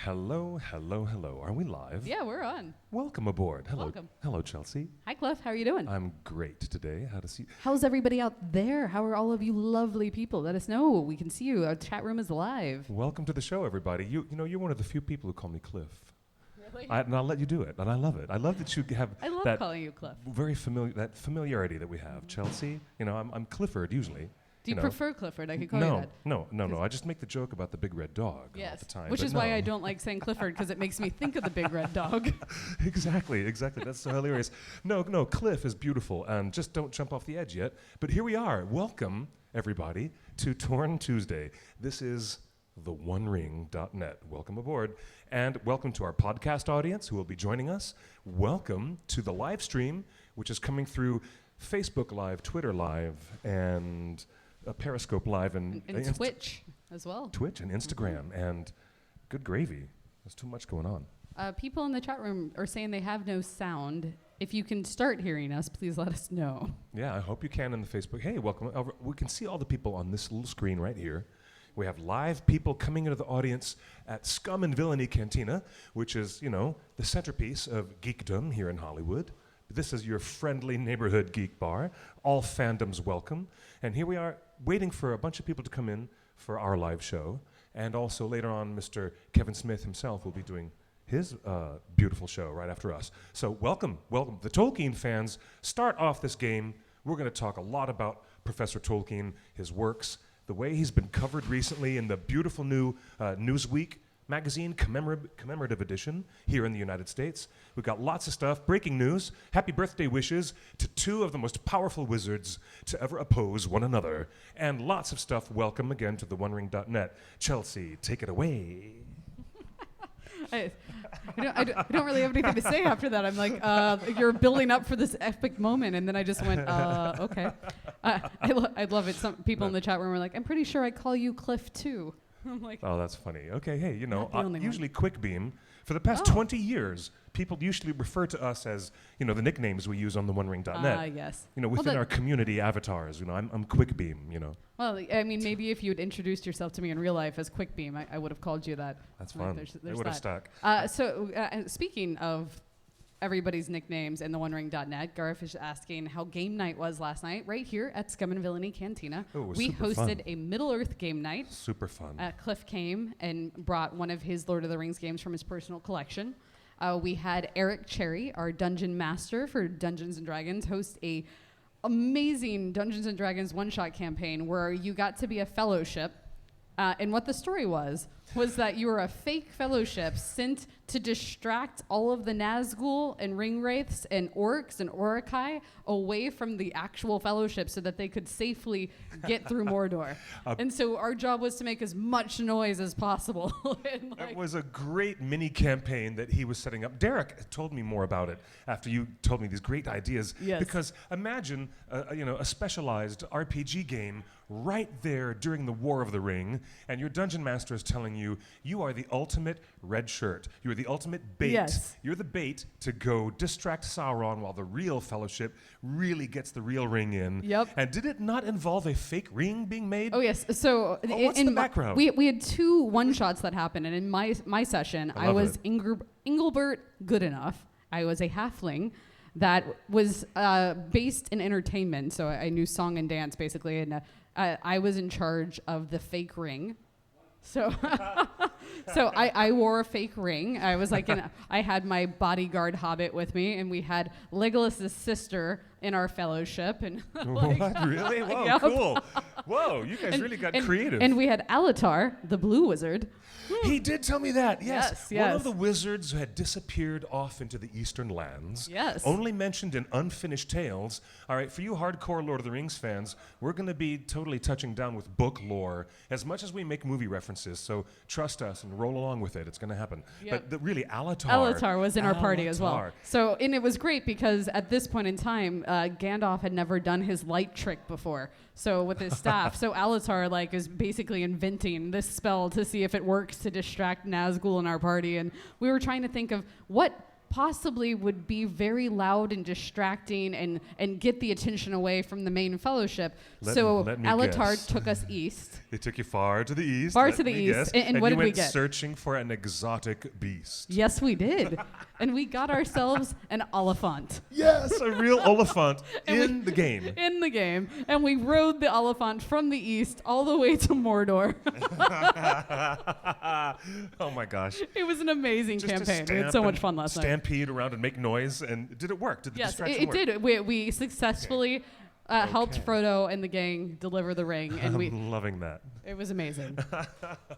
Hello, hello, hello. Are we live? Yeah, we're on. Welcome aboard. Hello. Welcome. Hello, Chelsea. Hi, Cliff. How are you doing? I'm great today. How to see? How's everybody out there? How are all of you lovely people? Let us know. We can see you. Our chat room is live. Welcome to the show, everybody. You know, you're one of the few people who call me Cliff. Really? And I'll let you do it, and I love it. I love that you have I love that calling you Cliff. very familiarity that we have. Chelsea, you know, I'm Clifford usually. Do you know. prefer Clifford? I could call you that. No. I just make the joke about the big red dog all the time. Which but is why I don't like saying Clifford, because it makes me think of the big red dog. Exactly. That's so hilarious. No, Cliff is beautiful, and just don't jump off the edge yet. But here we are. Welcome, everybody, to Torn Tuesday. This is theonering.net. Welcome aboard. And welcome to our podcast audience who will be joining us. Welcome to the live stream, which is coming through Facebook Live, Twitter Live, and Periscope Live, and Twitch as well. Twitch and Instagram, and good gravy. There's too much going on. People in the chat room are saying they have no sound. If you can start hearing us, please let us know. Yeah, I hope you can in the Facebook. Hey, welcome. We can see all the people on this little screen right here. We have live people coming into the audience at Scum and Villainy Cantina, which is, you know, the centerpiece of geekdom here in Hollywood. This is your friendly neighborhood geek bar. All fandoms welcome. And here we are waiting for a bunch of people to come in for our live show. And also later on, Mr. Kevin Smith himself will be doing his beautiful show right after us. So welcome. The Tolkien fans, start off this game. We're going to talk a lot about Professor Tolkien, his works, the way he's been covered recently in the beautiful new Newsweek magazine commemorative edition here in the United States. We've got lots of stuff, breaking news, happy birthday wishes to two of the most powerful wizards to ever oppose one another, and lots of stuff. Welcome again to theonering.net. Chelsea, take it away. I don't really have anything to say after that. I'm like, you're building up for this epic moment, and then I just went, okay. I love it. Some people in the chat room are like, I'm pretty sure I call you Cliff too. I'm like, oh, that's funny. Okay, hey, you know, usually one. QuickBeam. For the past 20 years, people usually refer to us as, you know, the nicknames we use on the OneRing.net. Yes. You know, within our community avatars. You know, I'm QuickBeam. You know. Well, I mean, maybe if you had introduced yourself to me in real life as QuickBeam, I would have called you that. That's fun. It would have stuck. Speaking of everybody's nicknames in the OneRing.net, Garth is asking how game night was last night right here at Scum and Villainy Cantina. Oh, it was we super hosted fun. a Middle-earth game night. Super fun. Cliff came and brought one of his Lord of the Rings games from his personal collection. We had Eric Cherry, our dungeon master for Dungeons & Dragons, host a amazing Dungeons & Dragons one-shot campaign where you got to be a fellowship. And what the story was that you were a fake fellowship sent to distract all of the Nazgul and Ringwraiths and Orcs and Orokai away from the actual fellowship so that they could safely get through Mordor. And so our job was to make as much noise as possible. It was a great mini campaign that he was setting up. Derek told me more about it after you told me these great ideas. Yes. Because imagine, a specialized RPG game right there during the War of the Ring, and your dungeon master is telling you, you are the ultimate red shirt. You are the ultimate bait. Yes. You're the bait to go distract Sauron while the real fellowship really gets the real ring in. Yep. And did it not involve a fake ring being made? Oh, yes. So what's the background? We had two one-shots that happened, and in my session, I was Engelbert Goodenough. I was a halfling that was based in entertainment, so I knew song and dance, basically, and I was in charge of the fake ring. So I wore a fake ring. I was like, I had my bodyguard hobbit with me, and we had Legolas's sister in our fellowship. And what? Really? Whoa, yep. Cool. Whoa, you guys really got creative. And we had Alatar, the blue wizard. He did tell me that, yes. Yes. One of the wizards who had disappeared off into the eastern lands. Yes. Only mentioned in unfinished tales. All right, for you hardcore Lord of the Rings fans, we're going to be totally touching down with book lore as much as we make movie references. So trust us and roll along with it. It's going to happen. Yep. But really, Alatar. Alatar was in our party as well. So, and it was great because at this point in time, Gandalf had never done his light trick before. So with his staff, so Alatar is basically inventing this spell to see if it works to distract Nazgul in our party, and we were trying to think of what possibly would be very loud and distracting and get the attention away from the main fellowship. Let me Alatard guess. took us east. It took you far to the east. Far let to the me east. guess. And what you did we went get? searching for an exotic beast. Yes, we did. And we got ourselves an Oliphant. Yes, a real Oliphant And in the game. In the game. And we rode the Oliphant from the east all the way to Mordor. Oh my gosh. It was an amazing Just to campaign. We had stamp so much and fun last night. Stampede around and make noise. And did it work? Did the Yes, distraction it work? did. We successfully helped Okay. Frodo and the gang deliver the ring. And I'm loving that. it was amazing.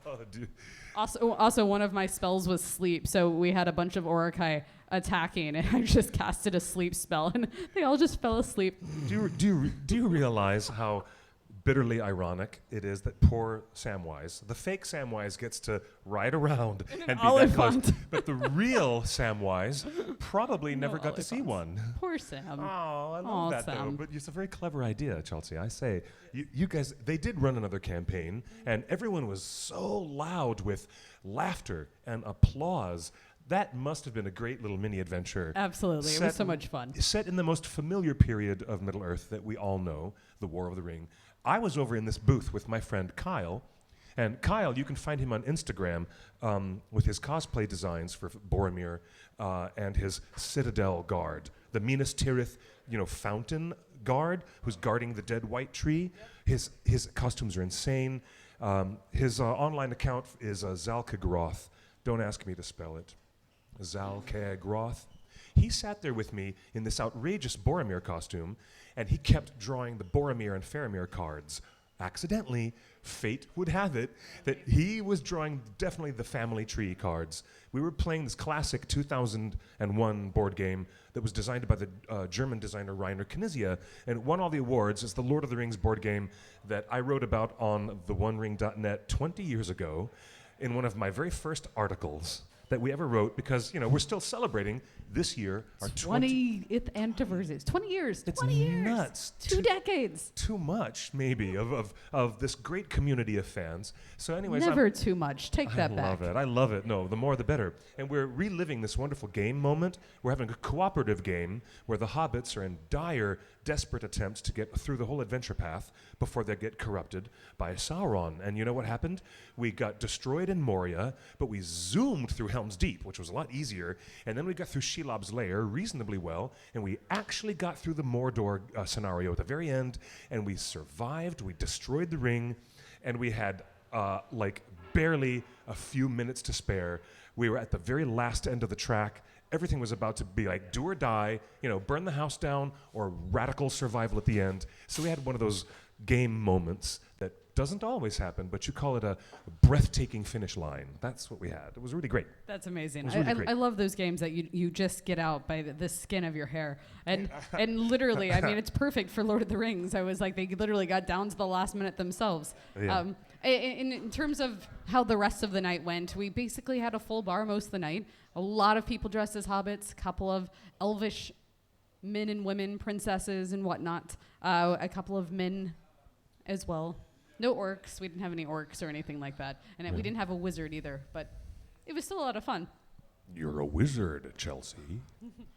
Oh, dude. Also, one of my spells was sleep, so we had a bunch of Orokai attacking, and I just casted a sleep spell, and they all just fell asleep. Do you realize how bitterly ironic it is that poor Samwise, the fake Samwise, gets to ride around and be that close, Oliphant. but the real Samwise probably never No got to see Oliphants. one. Poor Sam. Oh, I love Aw, that though. Sam. But it's a very clever idea, Chelsea. I say, you guys, they did run another campaign, and everyone was so loud with laughter and applause. That must have been a great little mini adventure. Absolutely. It was so much fun. Set in the most familiar period of Middle Earth that we all know, the War of the Ring. I was over in this booth with my friend Kyle. And Kyle, you can find him on Instagram with his cosplay designs for Boromir and his Citadel guard, the Minas Tirith, fountain guard who's guarding the dead white tree. His costumes are insane. His online account is Alka Groth. Don't ask me to spell it. Alka Groth. He sat there with me in this outrageous Boromir costume, and he kept drawing the Boromir and Faramir cards. Accidentally, fate would have it that he was drawing definitely the family tree cards. We were playing this classic 2001 board game that was designed by the German designer Rainer Knizia, and it won all the awards. It's the Lord of the Rings board game that I wrote about on theonering.net 20 years ago in one of my very first articles that we ever wrote, because we're still celebrating this year our 20th anniversary. 20 years. It's 20 years. nuts. Two decades. Too much, maybe, of this great community of fans. So anyways, Never too much. Take that back. I love it. No, the more the better. And we're reliving this wonderful game moment. We're having a cooperative game where the hobbits are in dire, desperate attempts to get through the whole adventure path before they get corrupted by Sauron. And you know what happened? We got destroyed in Moria, but we zoomed through Helm's Deep, which was a lot easier. And then we got through Shelob's Lair reasonably well, and we actually got through the Mordor scenario at the very end, and we survived. We destroyed the ring, and we had barely a few minutes to spare. We were at the very last end of the track. Everything was about to be like do or die, burn the house down or radical survival at the end. So we had one of those game moments that doesn't always happen, but you call it a breathtaking finish line. That's what we had. It was really great. That's amazing. Really great. I love those games that you just get out by the skin of your hair. And literally, I mean, it's perfect for Lord of the Rings. I was like, they literally got down to the last minute themselves. Yeah. In terms of how the rest of the night went, we basically had a full bar most of the night. A lot of people dressed as hobbits, a couple of elvish men and women, princesses and whatnot, a couple of men as well. No orcs. We didn't have any orcs or anything like that. And we didn't have a wizard either, but it was still a lot of fun. You're a wizard, Chelsea.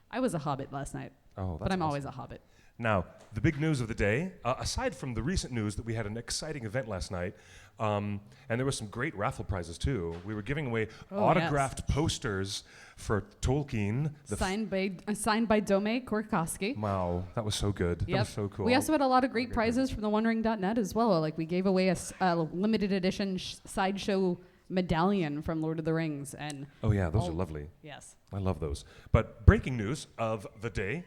I was a hobbit last night, Oh, but I'm always a hobbit. Now, the big news of the day, aside from the recent news that we had an exciting event last night, and there were some great raffle prizes too. We were giving away autographed posters for Tolkien. Signed by Dome Korkowski. Wow, that was so good. That was so cool. We also had a lot of great prizes from the OneRing.net as well. Like we gave away a limited edition sideshow medallion from Lord of the Rings, and oh yeah, those are lovely. Yes. I love those. But breaking news of the day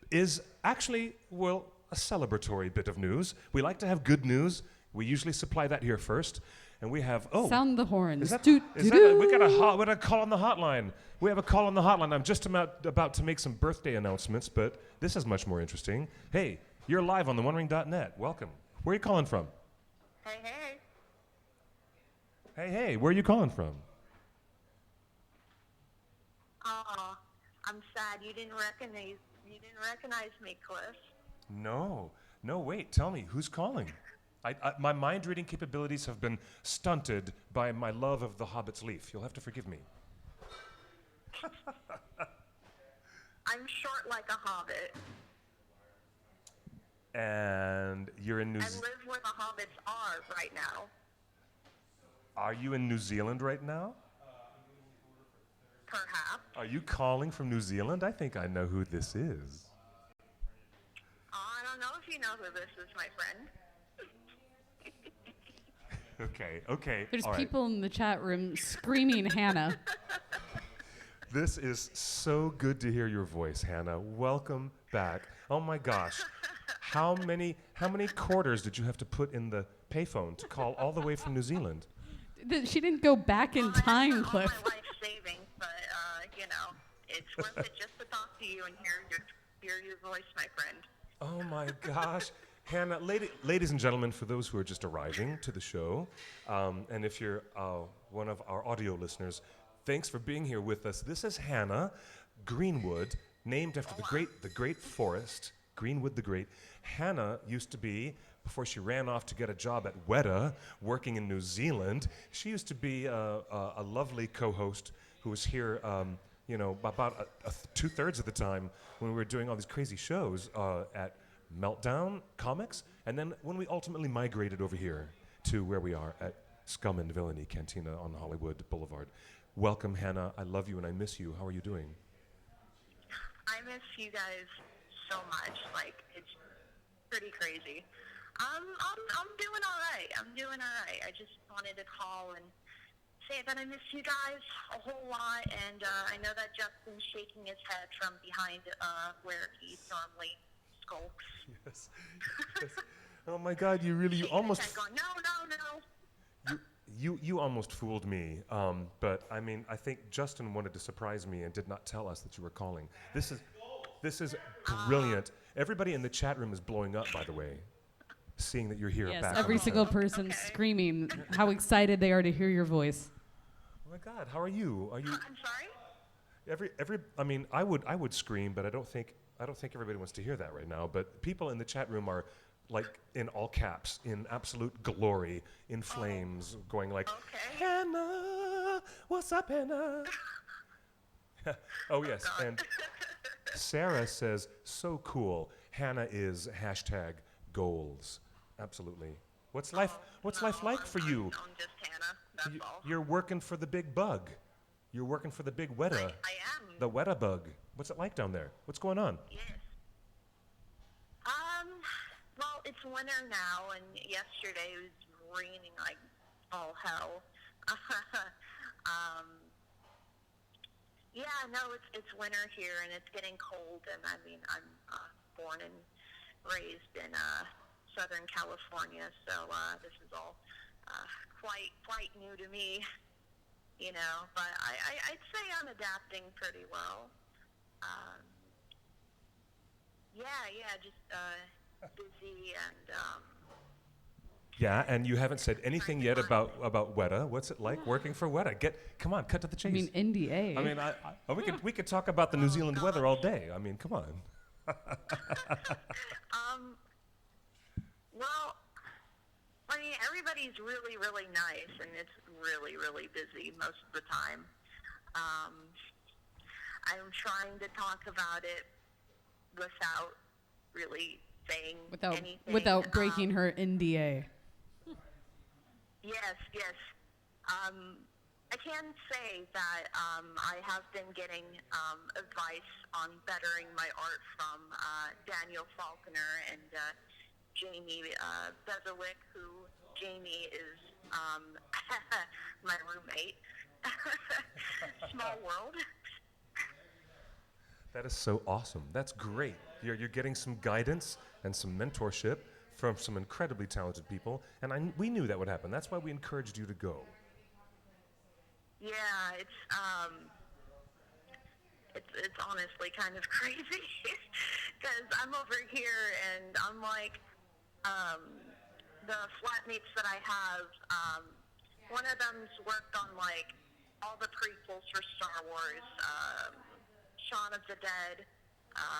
is actually, well, a celebratory bit of news. We like to have good news. We usually supply that here first. And we have, sound the horns. Is that, Doot, is doo, that we doo. got a call on the hotline. We have a call on the hotline. I'm just about to make some birthday announcements, but this is much more interesting. Hey, you're live on the OneRing.net. Welcome. Where are you calling from? Hey, hey. Hey, where are you calling from? Oh, I'm sad you didn't recognize me, Cliff. No, wait, tell me, who's calling? My mind reading capabilities have been stunted by my love of The Hobbit's Leaf. You'll have to forgive me. I'm short like a hobbit. And you're in New I Zealand. live where the hobbits are right now. Are you in New Zealand right now? Perhaps. Are you calling from New Zealand? I think I know who this is. I don't know if you know who this is, my friend. Okay. There's all right. people in the chat room screaming Hannah. This is so good to hear your voice, Hannah. Welcome back. Oh my gosh. How many quarters did you have to put in the payphone to call all the way from New Zealand? She didn't go back in time, All Cliff. my life savings, but it's worth it just to talk to you and hear your voice, my friend. Oh my gosh. Hannah, ladies and gentlemen, for those who are just arriving to the show, and if you're one of our audio listeners, thanks for being here with us. This is Hannah Greenwood, named after the great forest, Greenwood the Great. Hannah used to be, before she ran off to get a job at Weta, working in New Zealand, she used to be a lovely co-host who was here, about 2/3 of the time when we were doing all these crazy shows at Meltdown Comics, and then when we ultimately migrated over here to where we are at Scum and Villainy Cantina on Hollywood Boulevard. Welcome, Hannah. I love you and I miss you. How are you doing? I miss you guys so much. Like, it's pretty crazy. I'm doing all right. I just wanted to call and say that I miss you guys a whole lot, and I know that Justin's shaking his head from behind where he normally skulks. Yes. Oh my God, you almost Going, no. you almost fooled me. But I mean, I think Justin wanted to surprise me and did not tell us that you were calling. This is brilliant. Everybody in the chat room is blowing up, by the way, seeing that you're here. Yes, back every on the single show. person Okay. screaming how excited they are to hear your voice. Oh my God, how are you? Are you I'm sorry? I mean, I would scream, but I don't think everybody wants to hear that right now. But people in the chat room are like in all caps, in absolute glory, in flames, going like, Okay. Hannah, what's up, Hannah? Oh yes, God. and Sarah says, so cool. Hannah is #goals. Absolutely. What's life like for you? I'm just Hannah. That's all. You're working for the big bug. You're working for the big Weta. I am. The Weta bug. What's it like down there? What's going on? Yes. Well, it's winter now, and yesterday it was raining like all hell. Yeah, no, it's winter here, and it's getting cold, and I mean, I'm born and raised in Southern California, so this is all quite new to me, but I'd say I'm adapting pretty well. Just busy and Yeah, and you haven't said anything yet about Weta. What's it like working for Weta? Come on, cut to the chase. I mean, NDA. I mean, we could talk about the New Zealand weather all day. I mean, come on. well, I mean, everybody's really, really nice, and it's really, really busy most of the time. I'm trying to talk about it without really saying anything. Without breaking her NDA. Yes. I can say that I have been getting advice on bettering my art from Daniel Faulkner and Jamie Bezowick, who Jamie is my roommate. Small world. That is so awesome. That's great. You're getting some guidance and some mentorship from some incredibly talented people, and we knew that would happen. That's why we encouraged you to go. Yeah, it's honestly kind of crazy because I'm over here and I'm like, the flatmates that I have, one of them's worked on like all the prequels for Star Wars, Shaun of the Dead,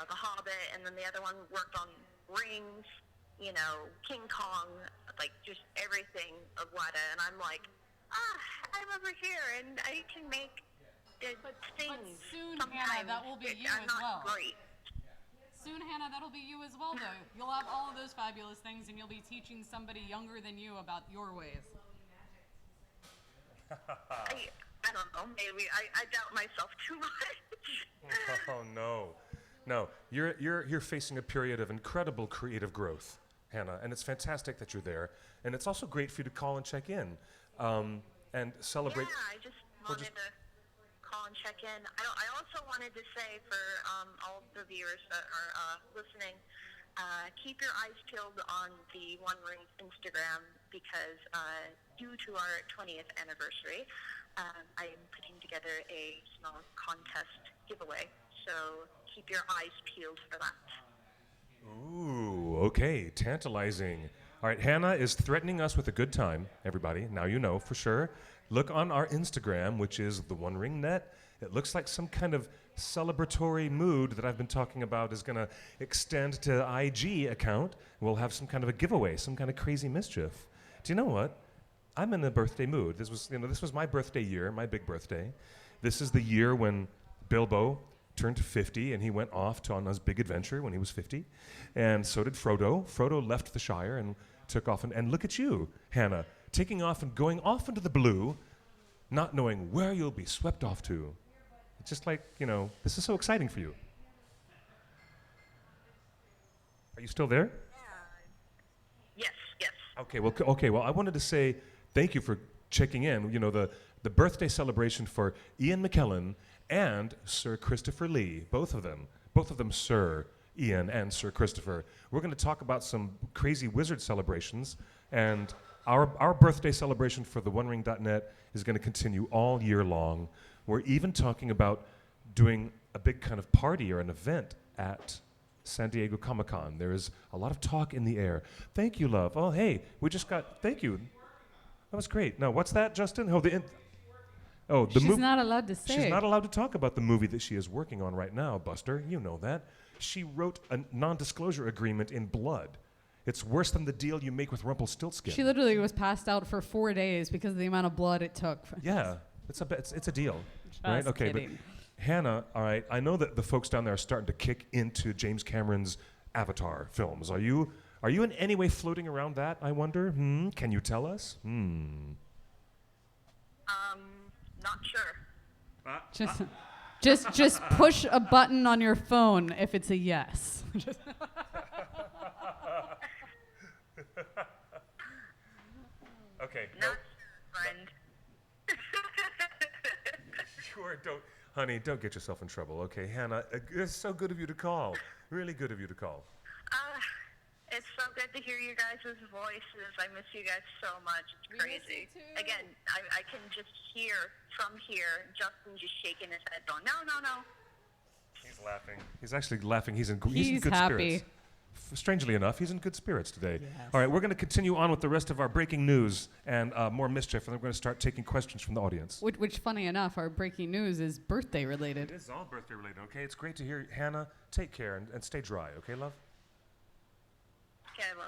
The Hobbit, and then the other one worked on Rings, King Kong, like just everything of Weta, and I'm like, I'm over here and I can make it But stings. soon, Sometimes Hannah, that will be you I'm as not well. great. Soon, Hannah, that'll be you as well, though. You'll have all of those fabulous things, and you'll be teaching somebody younger than you about your ways. I don't know. Maybe I doubt myself too much. Oh no, no. You're facing a period of incredible creative growth, Hannah, and it's fantastic that you're there. And it's also great for you to call and check in, and celebrate. Yeah, I just wanted to call and check in. I also wanted to say for all the viewers that are listening, keep your eyes peeled on the One Ring Instagram because due to our 20th anniversary, I am putting together a small contest giveaway. So keep your eyes peeled for that. Ooh, okay, tantalizing. All right, Hannah is threatening us with a good time, everybody. Now you know for sure. Look on our Instagram, which is the One Ring Net. It looks like some kind of celebratory mood that I've been talking about is going to extend to IG account. We'll have some kind of a giveaway, some kind of crazy mischief. Do you know what? I'm in a birthday mood. This was my birthday year, my big birthday. This is the year when Bilbo turned 50 and he went off on his big adventure when he was 50. And so did Frodo. Frodo left the Shire and took off. And look at you, Hannah, taking off and going off into the blue, not knowing where you'll be swept off to. It's just like, this is so exciting for you. Are you still there? Yes. Okay, well, I wanted to say thank you for checking in. The birthday celebration for Ian McKellen and Sir Christopher Lee, both of them Sir Ian and Sir Christopher. We're going to talk about some crazy wizard celebrations, and our birthday celebration for the OneRing.net is going to continue all year long. We're even talking about doing a big kind of party or an event at San Diego Comic-Con. There is a lot of talk in the air. Thank you, love. Oh, hey, thank you. That was great. Now, what's that, Justin? She's not allowed to say. She's not allowed to talk about the movie that she is working on right now, Buster. You know that. She wrote a non-disclosure agreement in blood. It's worse than the deal you make with Rumpelstiltskin. She literally was passed out for 4 days because of the amount of blood it took. Yeah, it's a deal. Just right? Okay, kidding. but Hannah, all right, I know that the folks down there are starting to kick into James Cameron's Avatar films. Are you in any way floating around that, I wonder? Can you tell us? Not sure. Just push a button on your phone if it's a yes. Okay. Not friend. Sure, don't get yourself in trouble, okay? Hannah, it's so good of you to call. Really good of you to call. It's so good to hear you guys' voices. I miss you guys so much. It's crazy. Again, I can just hear from here Justin just shaking his head going, no. He's laughing. He's actually laughing. He's in good happy. spirits. Strangely enough, he's in good spirits today. Yes. All right, we're going to continue on with the rest of our breaking news and more mischief, and then we're going to start taking questions from the audience. Which, funny enough, our breaking news is birthday related. It is all birthday related, okay? It's great to hear. Hannah, take care and stay dry, okay, love? Okay, well.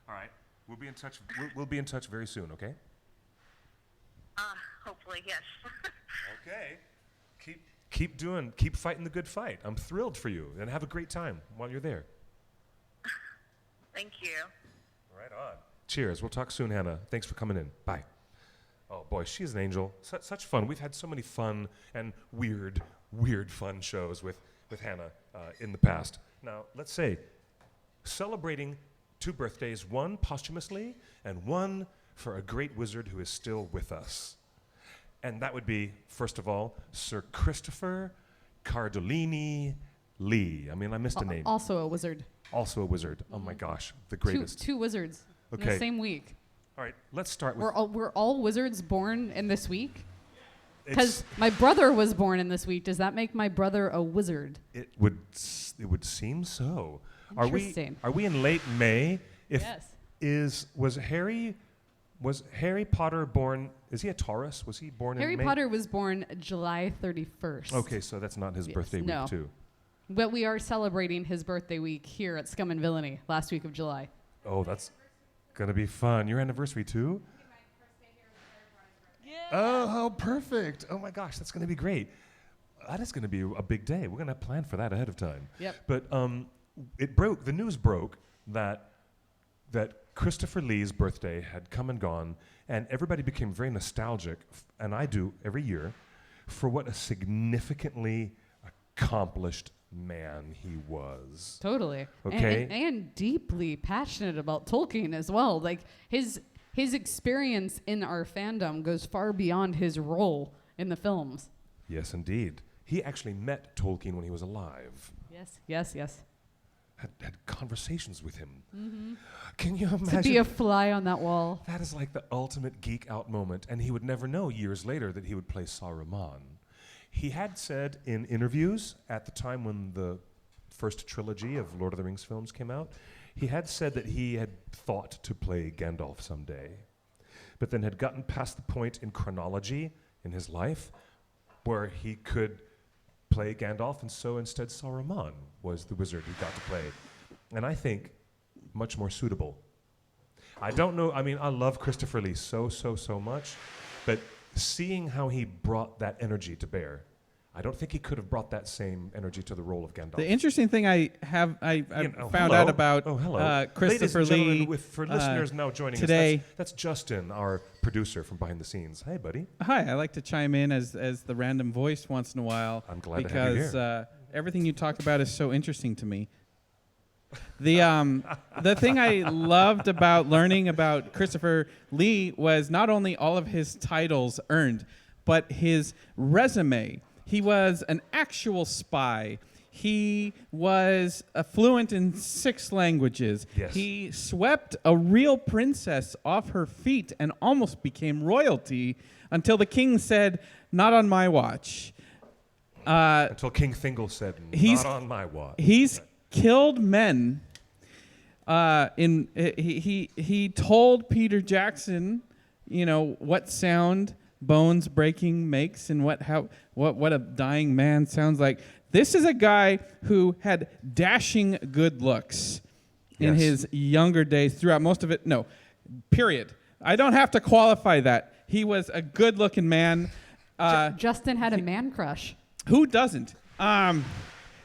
All right, we'll be in touch. We'll be in touch very soon, okay? Hopefully, yes. Okay. Keep fighting the good fight. I'm thrilled for you, and have a great time while you're there. Thank you. Right on. Cheers. We'll talk soon, Hannah. Thanks for coming in. Bye. Oh boy, she's an angel. Such fun. We've had so many fun and weird fun shows with Hannah in the past. Now, let's say, celebrating 2 birthdays, one posthumously and one for a great wizard who is still with us. And that would be, first of all, Sir Christopher Cardolini Lee. I mean, I missed a name. Also a wizard. Also a wizard. Oh my gosh, the greatest. Two wizards in Okay. the same week. All right, let's start with... We're all wizards born in this week? Because my brother was born in this week. Does that make my brother a wizard? It would seem so. Interesting. Are we in late May? Yes. Was Harry Potter born? Is he a Taurus? Was he born in May? Harry Potter was born July 31st. Okay, so that's not his birthday week, no. too. But we are celebrating his birthday week here at Scum and Villainy, last week of July. Oh, that's gonna be fun. Your anniversary too? Oh, how perfect. Oh, my gosh, that's going to be great. That is going to be a big day. We're going to plan for that ahead of time. Yep. But the news broke that Christopher Lee's birthday had come and gone, and everybody became very nostalgic, and I do every year, for what a significantly accomplished man he was. Totally. Okay. And deeply passionate about Tolkien as well. Like his experience in our fandom goes far beyond his role in the films. Yes, indeed. He actually met Tolkien when he was alive. Yes. Had conversations with him. Mm-hmm. Can you imagine? To be a fly on that wall. That is like the ultimate geek out moment, and he would never know years later that he would play Saruman. He had said in interviews at the time when the first trilogy of Lord of the Rings films came out, he had said that he had thought to play Gandalf someday, but then had gotten past the point in chronology in his life where he could play Gandalf, and so instead Saruman was the wizard he got to play. And I think much more suitable. I don't know, I mean, I love Christopher Lee so much, but seeing how he brought that energy to bear, I don't think he could have brought that same energy to the role of Gandalf. The interesting thing I found hello. out about Ladies Christopher and gentlemen, Lee for listeners now joining today, us, that's Justin, our producer from behind the scenes. Hey, buddy. Hi, I like to chime in as the random voice once in a while. I'm glad to have you because everything you talk about is so interesting to me. The thing I loved about learning about Christopher Lee was not only all of his titles earned, but his resume. He was an actual spy. He was fluent in 6 languages. Yes. He swept a real princess off her feet and almost became royalty until the king said, "Not on my watch." Until King Thingol said, "Not on my watch." He's killed men. He told Peter Jackson, what sound bones breaking makes and what a dying man sounds like. This is a guy who had dashing good looks in his younger days throughout most of it. No, period. I don't have to qualify that. He was a good-looking man. Justin had a man crush. Who doesn't?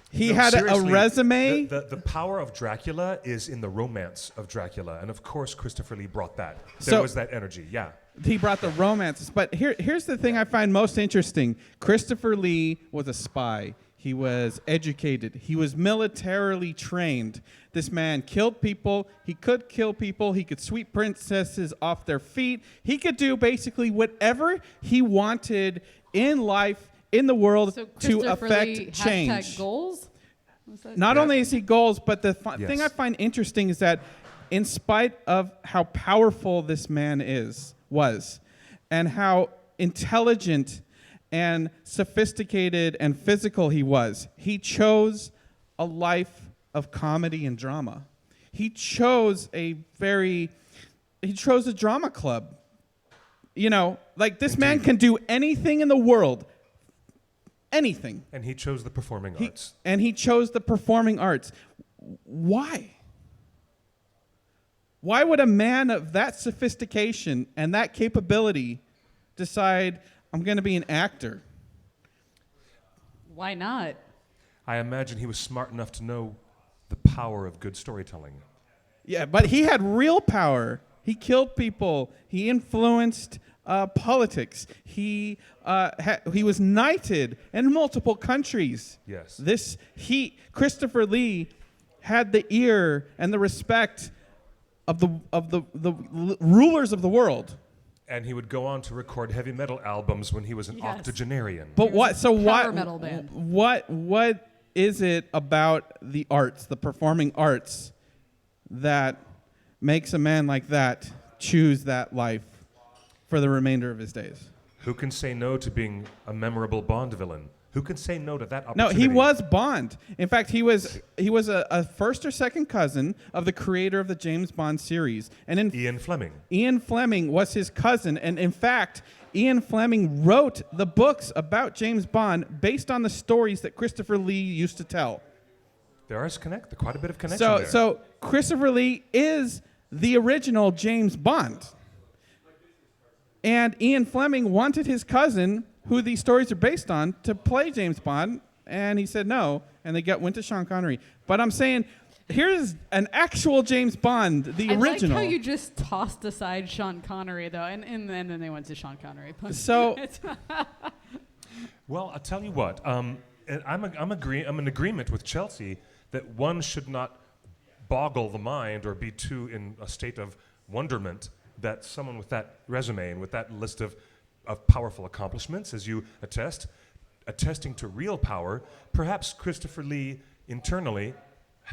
He had a resume. The power of Dracula is in the romance of Dracula, and of course Christopher Lee brought that. There was that energy, yeah. He brought the romances. But here's the thing I find most interesting. Christopher Lee was a spy. He was educated. He was militarily trained. This man killed people. He could kill people. He could sweep princesses off their feet. He could do basically whatever he wanted in life, in the world, to affect change. Goals? Not only is he goals, but the thing I find interesting is that in spite of how powerful this man was, and how intelligent and sophisticated and physical he was, he chose a life of comedy and drama. He chose a drama club. This man can do anything in the world. Anything. And he chose the performing arts. And he chose the performing arts. Why? Why would a man of that sophistication and that capability decide, I'm going to be an actor? Why not? I imagine he was smart enough to know the power of good storytelling. Yeah, but he had real power. He killed people. He influenced politics. He was knighted in multiple countries. Yes. Christopher Lee had the ear and the respect of the rulers of the world. And he would go on to record heavy metal albums when he was an octogenarian. But Power metal band. What is it about the arts, the performing arts, that makes a man like that choose that life for the remainder of his days? Who can say no to being a memorable Bond villain? Who can say no to that opportunity? No, he was Bond. In fact, he was a first or second cousin of the creator of the James Bond series. And Ian Fleming. Ian Fleming was his cousin. And in fact, Ian Fleming wrote the books about James Bond based on the stories that Christopher Lee used to tell. There is quite a bit of connection there. So Christopher Lee is the original James Bond. And Ian Fleming wanted his cousin, who these stories are based on, to play James Bond, and he said no, and they went to Sean Connery. But I'm saying, here's an actual James Bond, the original. I like how you just tossed aside Sean Connery, though, and then they went to Sean Connery. So, Well, I'll tell you what. I'm in agreement with Chelsea that one should not boggle the mind or be too in a state of wonderment that someone with that resume and with that list of powerful accomplishments, as you attesting to real power, perhaps Christopher Lee internally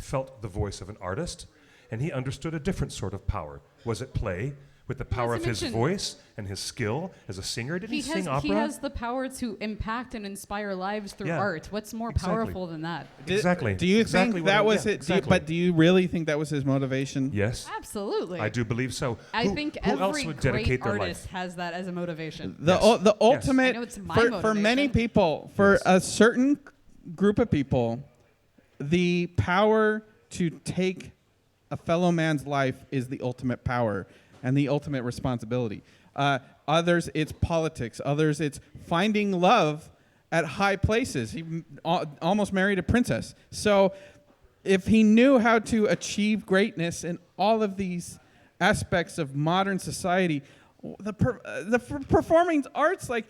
felt the voice of an artist, and he understood a different sort of power. Was it play? With the power of his voice and his skill as a singer? Did he sing opera? He has the power to impact and inspire lives through art. What's more powerful than that? Exactly. Do you think that was it? Exactly. But do you really think that was his motivation? Yes. Absolutely. I do believe so. I think who else every would dedicate great their artist life? has that as a motivation. The Yes. ultimate, I know it's my for many motivation. people, for a certain group of people, the power to take a fellow man's life is the ultimate power and the ultimate responsibility. Others, it's politics. Others, it's finding love at high places. He almost married a princess. So if he knew how to achieve greatness in all of these aspects of modern society, the performing arts, like,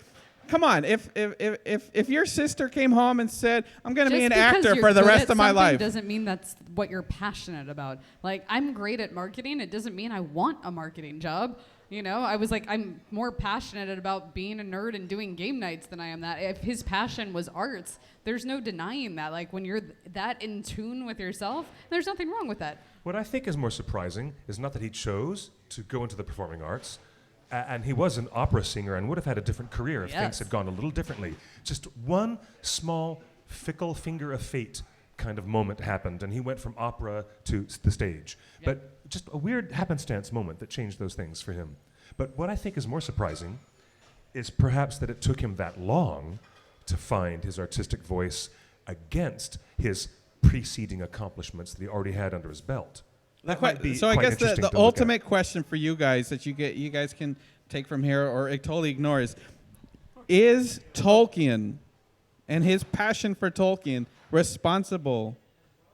come on, if your sister came home and said, I'm going to be an actor for the rest of my life. Doesn't mean that's what you're passionate about. Like, I'm great at marketing. It doesn't mean I want a marketing job. You know, I was like, I'm more passionate about being a nerd and doing game nights than I am that. If his passion was arts, there's no denying that. Like, when you're that in tune with yourself, there's nothing wrong with that. What I think is more surprising is not that he chose to go into the performing arts, and he was an opera singer and would have had a different career if things had gone a little differently. Just one small fickle finger of fate kind of moment happened, and he went from opera to the stage. Yep. But just a weird happenstance moment that changed those things for him. But what I think is more surprising is perhaps that it took him that long to find his artistic voice against his preceding accomplishments that he already had under his belt. That might be So I quite guess interesting the to look ultimate at. question for you guys that you guys can take from here or totally ignore is Tolkien and his passion for Tolkien responsible,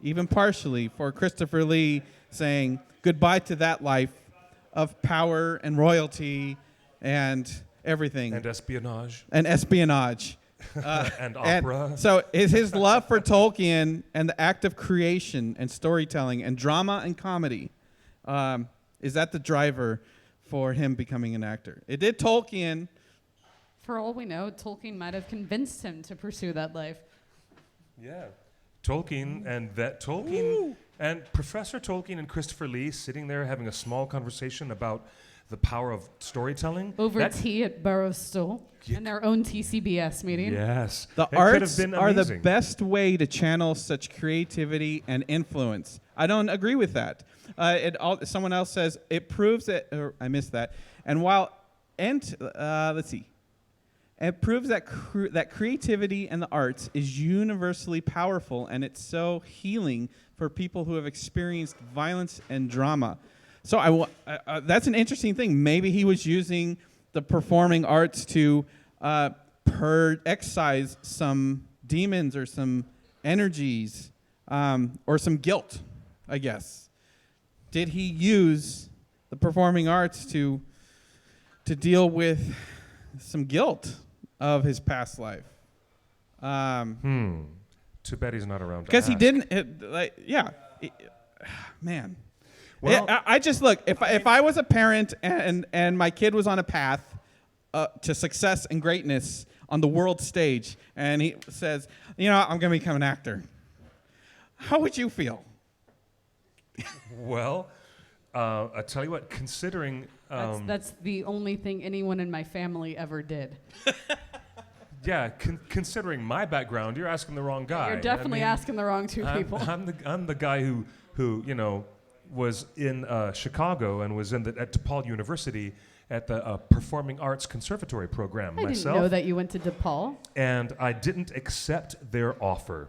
even partially, for Christopher Lee saying goodbye to that life of power and royalty and everything And espionage. and espionage? And opera. And so is his love for Tolkien and the act of creation and storytelling and drama and comedy, is that the driver for him becoming an actor? It did Tolkien. For all we know, Tolkien might have convinced him to pursue that life. Yeah. Tolkien and Professor Tolkien and Christopher Lee sitting there having a small conversation about the power of storytelling. Over tea at Burroughs Stool and their own TCBS meeting. Yes. The It could have arts been are the amazing. best way to channel such creativity and influence. I don't agree with that. Someone else says it proves that. Or I missed that. And while let's see. It proves that that creativity and the arts is universally powerful, and it's so healing for people who have experienced violence and drama. So that's an interesting thing. Maybe he was using the performing arts to excise some demons or some energies or some guilt, I guess. Did he use the performing arts to deal with some guilt of his past life? Too bad he's not around. Because he didn't. Man. Well, I just look. If I was a parent and my kid was on a path to success and greatness on the world stage, and he says, I'm going to become an actor, how would you feel? Well, I tell you what. Considering That's the only thing anyone in my family ever did. considering my background, you're asking the wrong guy. You're definitely asking the wrong two people. I'm the guy who was in Chicago and was at DePaul University at the Performing Arts Conservatory program I myself. didn't know that you went to DePaul. And I didn't accept their offer.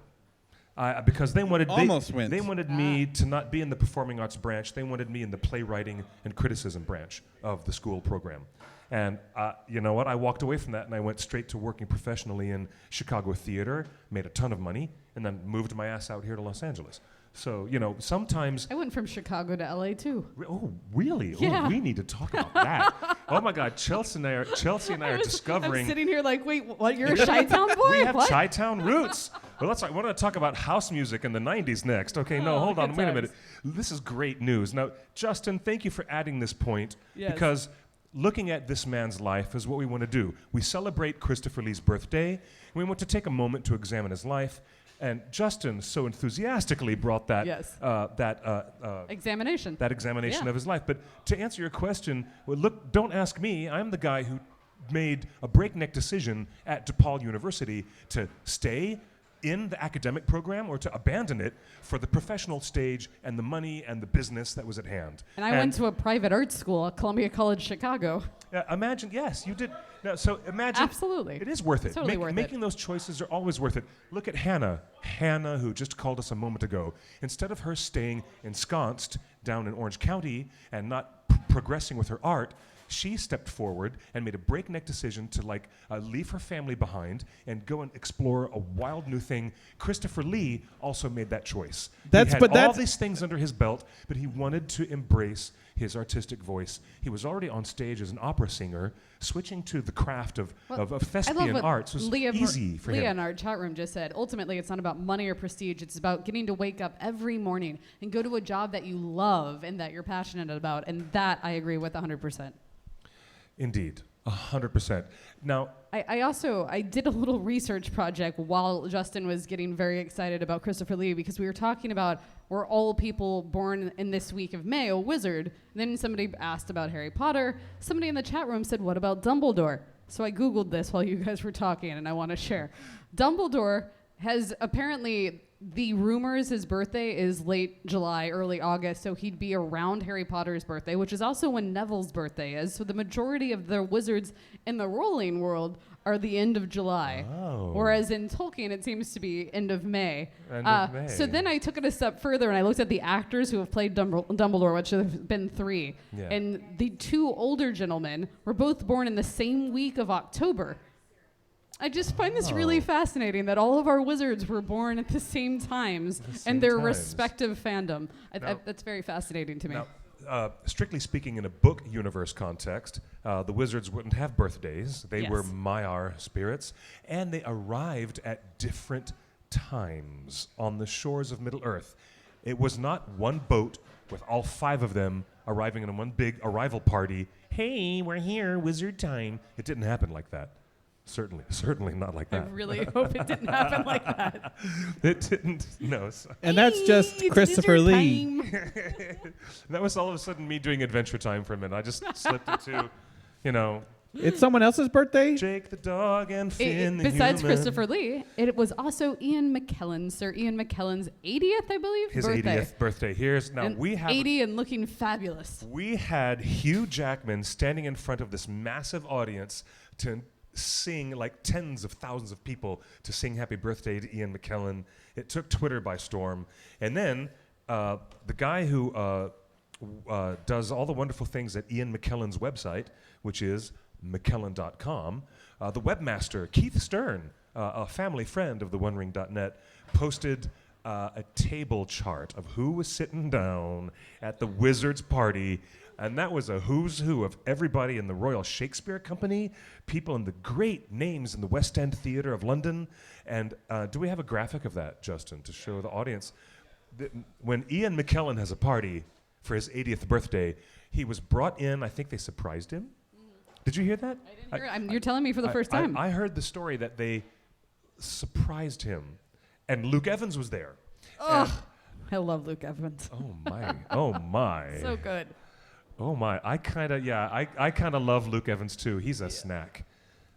Because they wanted Almost went. They wanted me to not be in the performing arts branch. They wanted me in the playwriting and criticism branch of the school program. And you know what? I walked away from that and I went straight to working professionally in Chicago theater, made a ton of money, and then moved my ass out here to Los Angeles. So, you know, sometimes... I went from Chicago to LA too. Oh, really? Yeah. Oh, we need to talk about that. Oh my God, Chelsea and I are discovering... I'm sitting here like, wait, what? You're a Chi-Town boy? We have what? Chi-Town roots. Well, let's. I want to talk about house music in the 90s next. Okay, no, hold on, good wait a times. minute. This is great news. Now, Justin, thank you for adding this point. Yes. Because looking at this man's life is what we want to do. We celebrate Christopher Lee's birthday, and we want to take a moment to examine his life. And Justin so enthusiastically brought that Yes. Examination. that examination Yeah. of his life. But to answer your question, well, look, don't ask me. I'm the guy who made a breakneck decision at DePaul University to stay in the academic program or to abandon it for the professional stage and the money and the business that was at hand. And I went to a private art school at Columbia College Chicago. Imagine, yes, you did. No, so imagine. Absolutely. It is worth it. Totally worth it. Making those choices are always worth it. Look at Hannah. Hannah, who just called us a moment ago. Instead of her staying ensconced down in Orange County and not progressing with her art, she stepped forward and made a breakneck decision to leave her family behind and go and explore a wild new thing. Christopher Lee also made that choice. He had all these things under his belt, but he wanted to embrace his artistic voice. He was already on stage as an opera singer. Switching to the craft of thespian arts was easy for him. Leah in our chat room just said, ultimately, it's not about money or prestige. It's about getting to wake up every morning and go to a job that you love and that you're passionate about. And that I agree with 100%. Indeed, 100%. Now, I did a little research project while Justin was getting very excited about Christopher Lee because we were talking about were all people born in this week of May a wizard? Then somebody asked about Harry Potter. Somebody in the chat room said, what about Dumbledore? So I Googled this while you guys were talking and I want to share. Dumbledore has apparently... The rumors his birthday is late July, early August, so he'd be around Harry Potter's birthday, which is also when Neville's birthday is. So the majority of the wizards in the rolling world are the end of July. Oh. Whereas in Tolkien, it seems to be end of May. End of May. So then I took it a step further and I looked at the actors who have played Dumbledore, which have been 3. Yeah. And the 2 older gentlemen were both born in the same week of October. I just find this really fascinating that all of our wizards were born at the same times and their respective fandom. That's very fascinating to me. Now, strictly speaking, in a book universe context, the wizards wouldn't have birthdays. They were Maiar spirits, and they arrived at different times on the shores of Middle-earth. It was not one boat with all 5 of them arriving in one big arrival party. Hey, we're here, wizard time. It didn't happen like that. Certainly not like I that. really hope it didn't happen like that. It didn't, no. And that's just It's Christopher wizard Lee. time. That was all of a sudden me doing Adventure Time for a minute. I just slipped into, you know, It's someone else's birthday? Jake the dog and Finn the Besides human. Christopher Lee, it was also Sir Ian McKellen's 80th, I believe, His birthday. 80th birthday. Here's now And we have 80 and looking fabulous. we had Hugh Jackman standing in front of this massive audience to sing, like tens of thousands of people to sing happy birthday to Ian McKellen. It took Twitter by storm. And then the guy who does all the wonderful things at Ian McKellen's website, which is McKellen.com, the webmaster, Keith Stern, a family friend of the OneRing.net, posted a table chart of who was sitting down at the Wizards party. And that was a who's who of everybody in the Royal Shakespeare Company, people in the great names in the West End Theatre of London. And do we have a graphic of that, Justin, to show the audience? When Ian McKellen has a party for his 80th birthday, he was brought in, I think they surprised him. Did you hear that? I didn't hear it. You're telling me for the first time. I heard the story that they surprised him. And Luke Evans was there. Oh, I love Luke Evans. Oh, my. Oh, my. So good. Oh my! I kind of love Luke Evans too. He's a snack.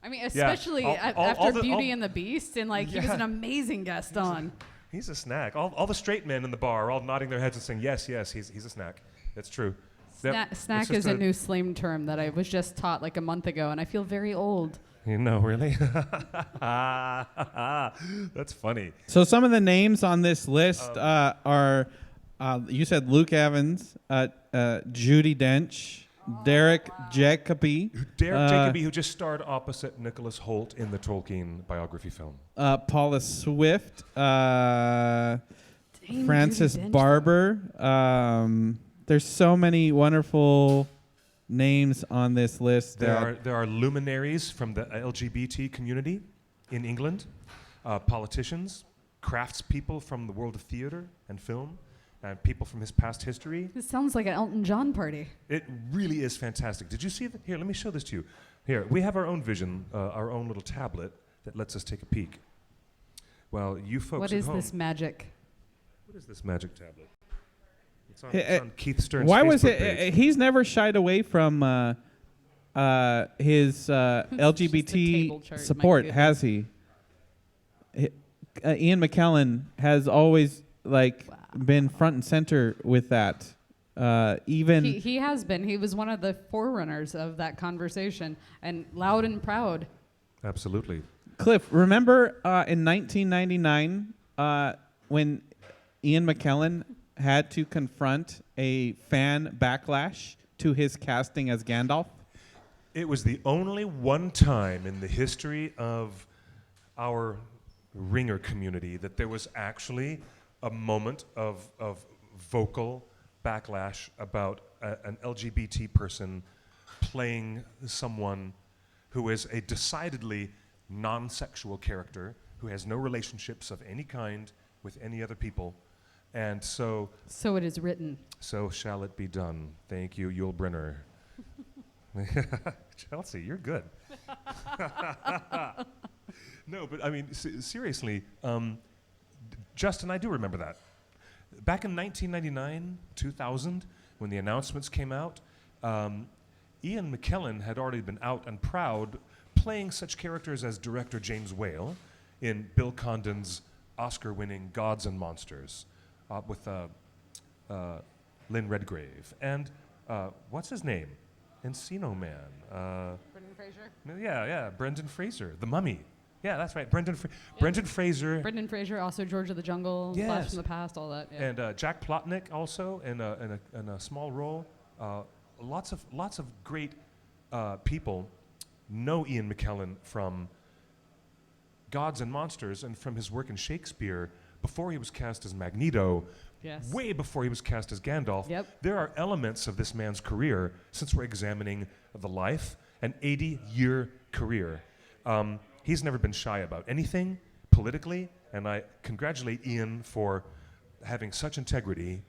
I mean, especially after Beauty and the Beast, and like he was an amazing guest on. He's a snack. All the straight men in the bar are all nodding their heads and saying, yes, he's a snack. That's true. Snack is a new slang term that I was just taught like a month ago, and I feel very old. You know, really? That's funny. So some of the names on this list are, you said Luke Evans, Judi Dench, Derek Jacobi, Derek Jacobi, who just starred opposite Nicholas Hoult in the Tolkien biography film. Paula Swift, Dang, Francis Judi Dench. Barber. There's so many wonderful names on this list. There are luminaries from the LGBT community in England, politicians, craftspeople from the world of theater and film, and people from his past history. This sounds like an Elton John party. It really is fantastic. Did you see that? Here, let me show this to you. Here, we have our own vision, our own little tablet that lets us take a peek. Well, you folks What at is home, this magic? what is this magic tablet? It's on, Hey, it's on Keith Stern's Why Facebook was it? page. He's never shied away from his table LGBT chart, my support, goodness. has he? Ian McKellen has always been front and center with that. Even He has been. He was one of the forerunners of that conversation, and loud and proud. Absolutely. Cliff, remember in 1999 when Ian McKellen had to confront a fan backlash to his casting as Gandalf? It was the only one time in the history of our ringer community that there was actually a moment of vocal backlash about an LGBT person playing someone who is a decidedly non-sexual character, who has no relationships of any kind with any other people. And so So it is written. so shall it be done. Thank you, Yul Brynner. Chelsea, you're good. No, but I mean, seriously, Justin, I do remember that. Back in 1999, 2000, when the announcements came out, Ian McKellen had already been out and proud playing such characters as director James Whale in Bill Condon's Oscar-winning Gods and Monsters with Lynn Redgrave. And what's his name? Encino Man. Brendan Fraser. Yeah, Brendan Fraser, The Mummy. Yeah, that's right, Brendan Fraser. Brendan Fraser, also George of the Jungle, Yes. Flash from the Past, all that. Yeah. And Jack Plotnick also in a small role. Lots of great people know Ian McKellen from Gods and Monsters and from his work in Shakespeare before he was cast as Magneto, Yes. way before he was cast as Gandalf. Yep. There are elements of this man's career, since we're examining the life, an 80-year career. He's never been shy about anything politically, and I congratulate Ian for having such integrity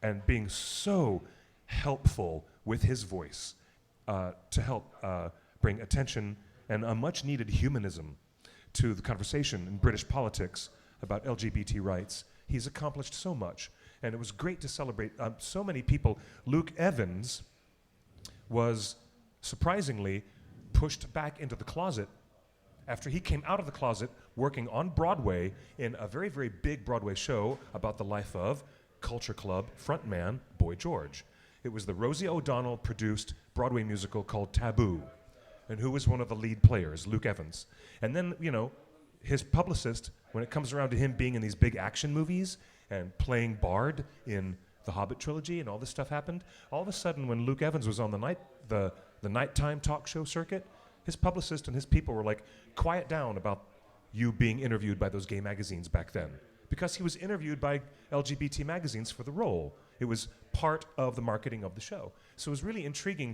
and being so helpful with his voice to help bring attention and a much-needed humanism to the conversation in British politics about LGBT rights. He's accomplished so much, and it was great to celebrate so many people. Luke Evans was surprisingly pushed back into the closet after he came out of the closet working on Broadway in a very, very big Broadway show about the life of Culture Club frontman Boy George. It was the Rosie O'Donnell produced Broadway musical called Taboo. And who was one of the lead players? Luke Evans. And then, you know, his publicist, when it comes around to him being in these big action movies and playing Bard in the Hobbit trilogy and all this stuff happened, all of a sudden when Luke Evans was on the nighttime talk show circuit, his publicist and his people were like, quiet down about you being interviewed by those gay magazines back then. Because he was interviewed by LGBT magazines for the role. It was part of the marketing of the show. So it was really intriguing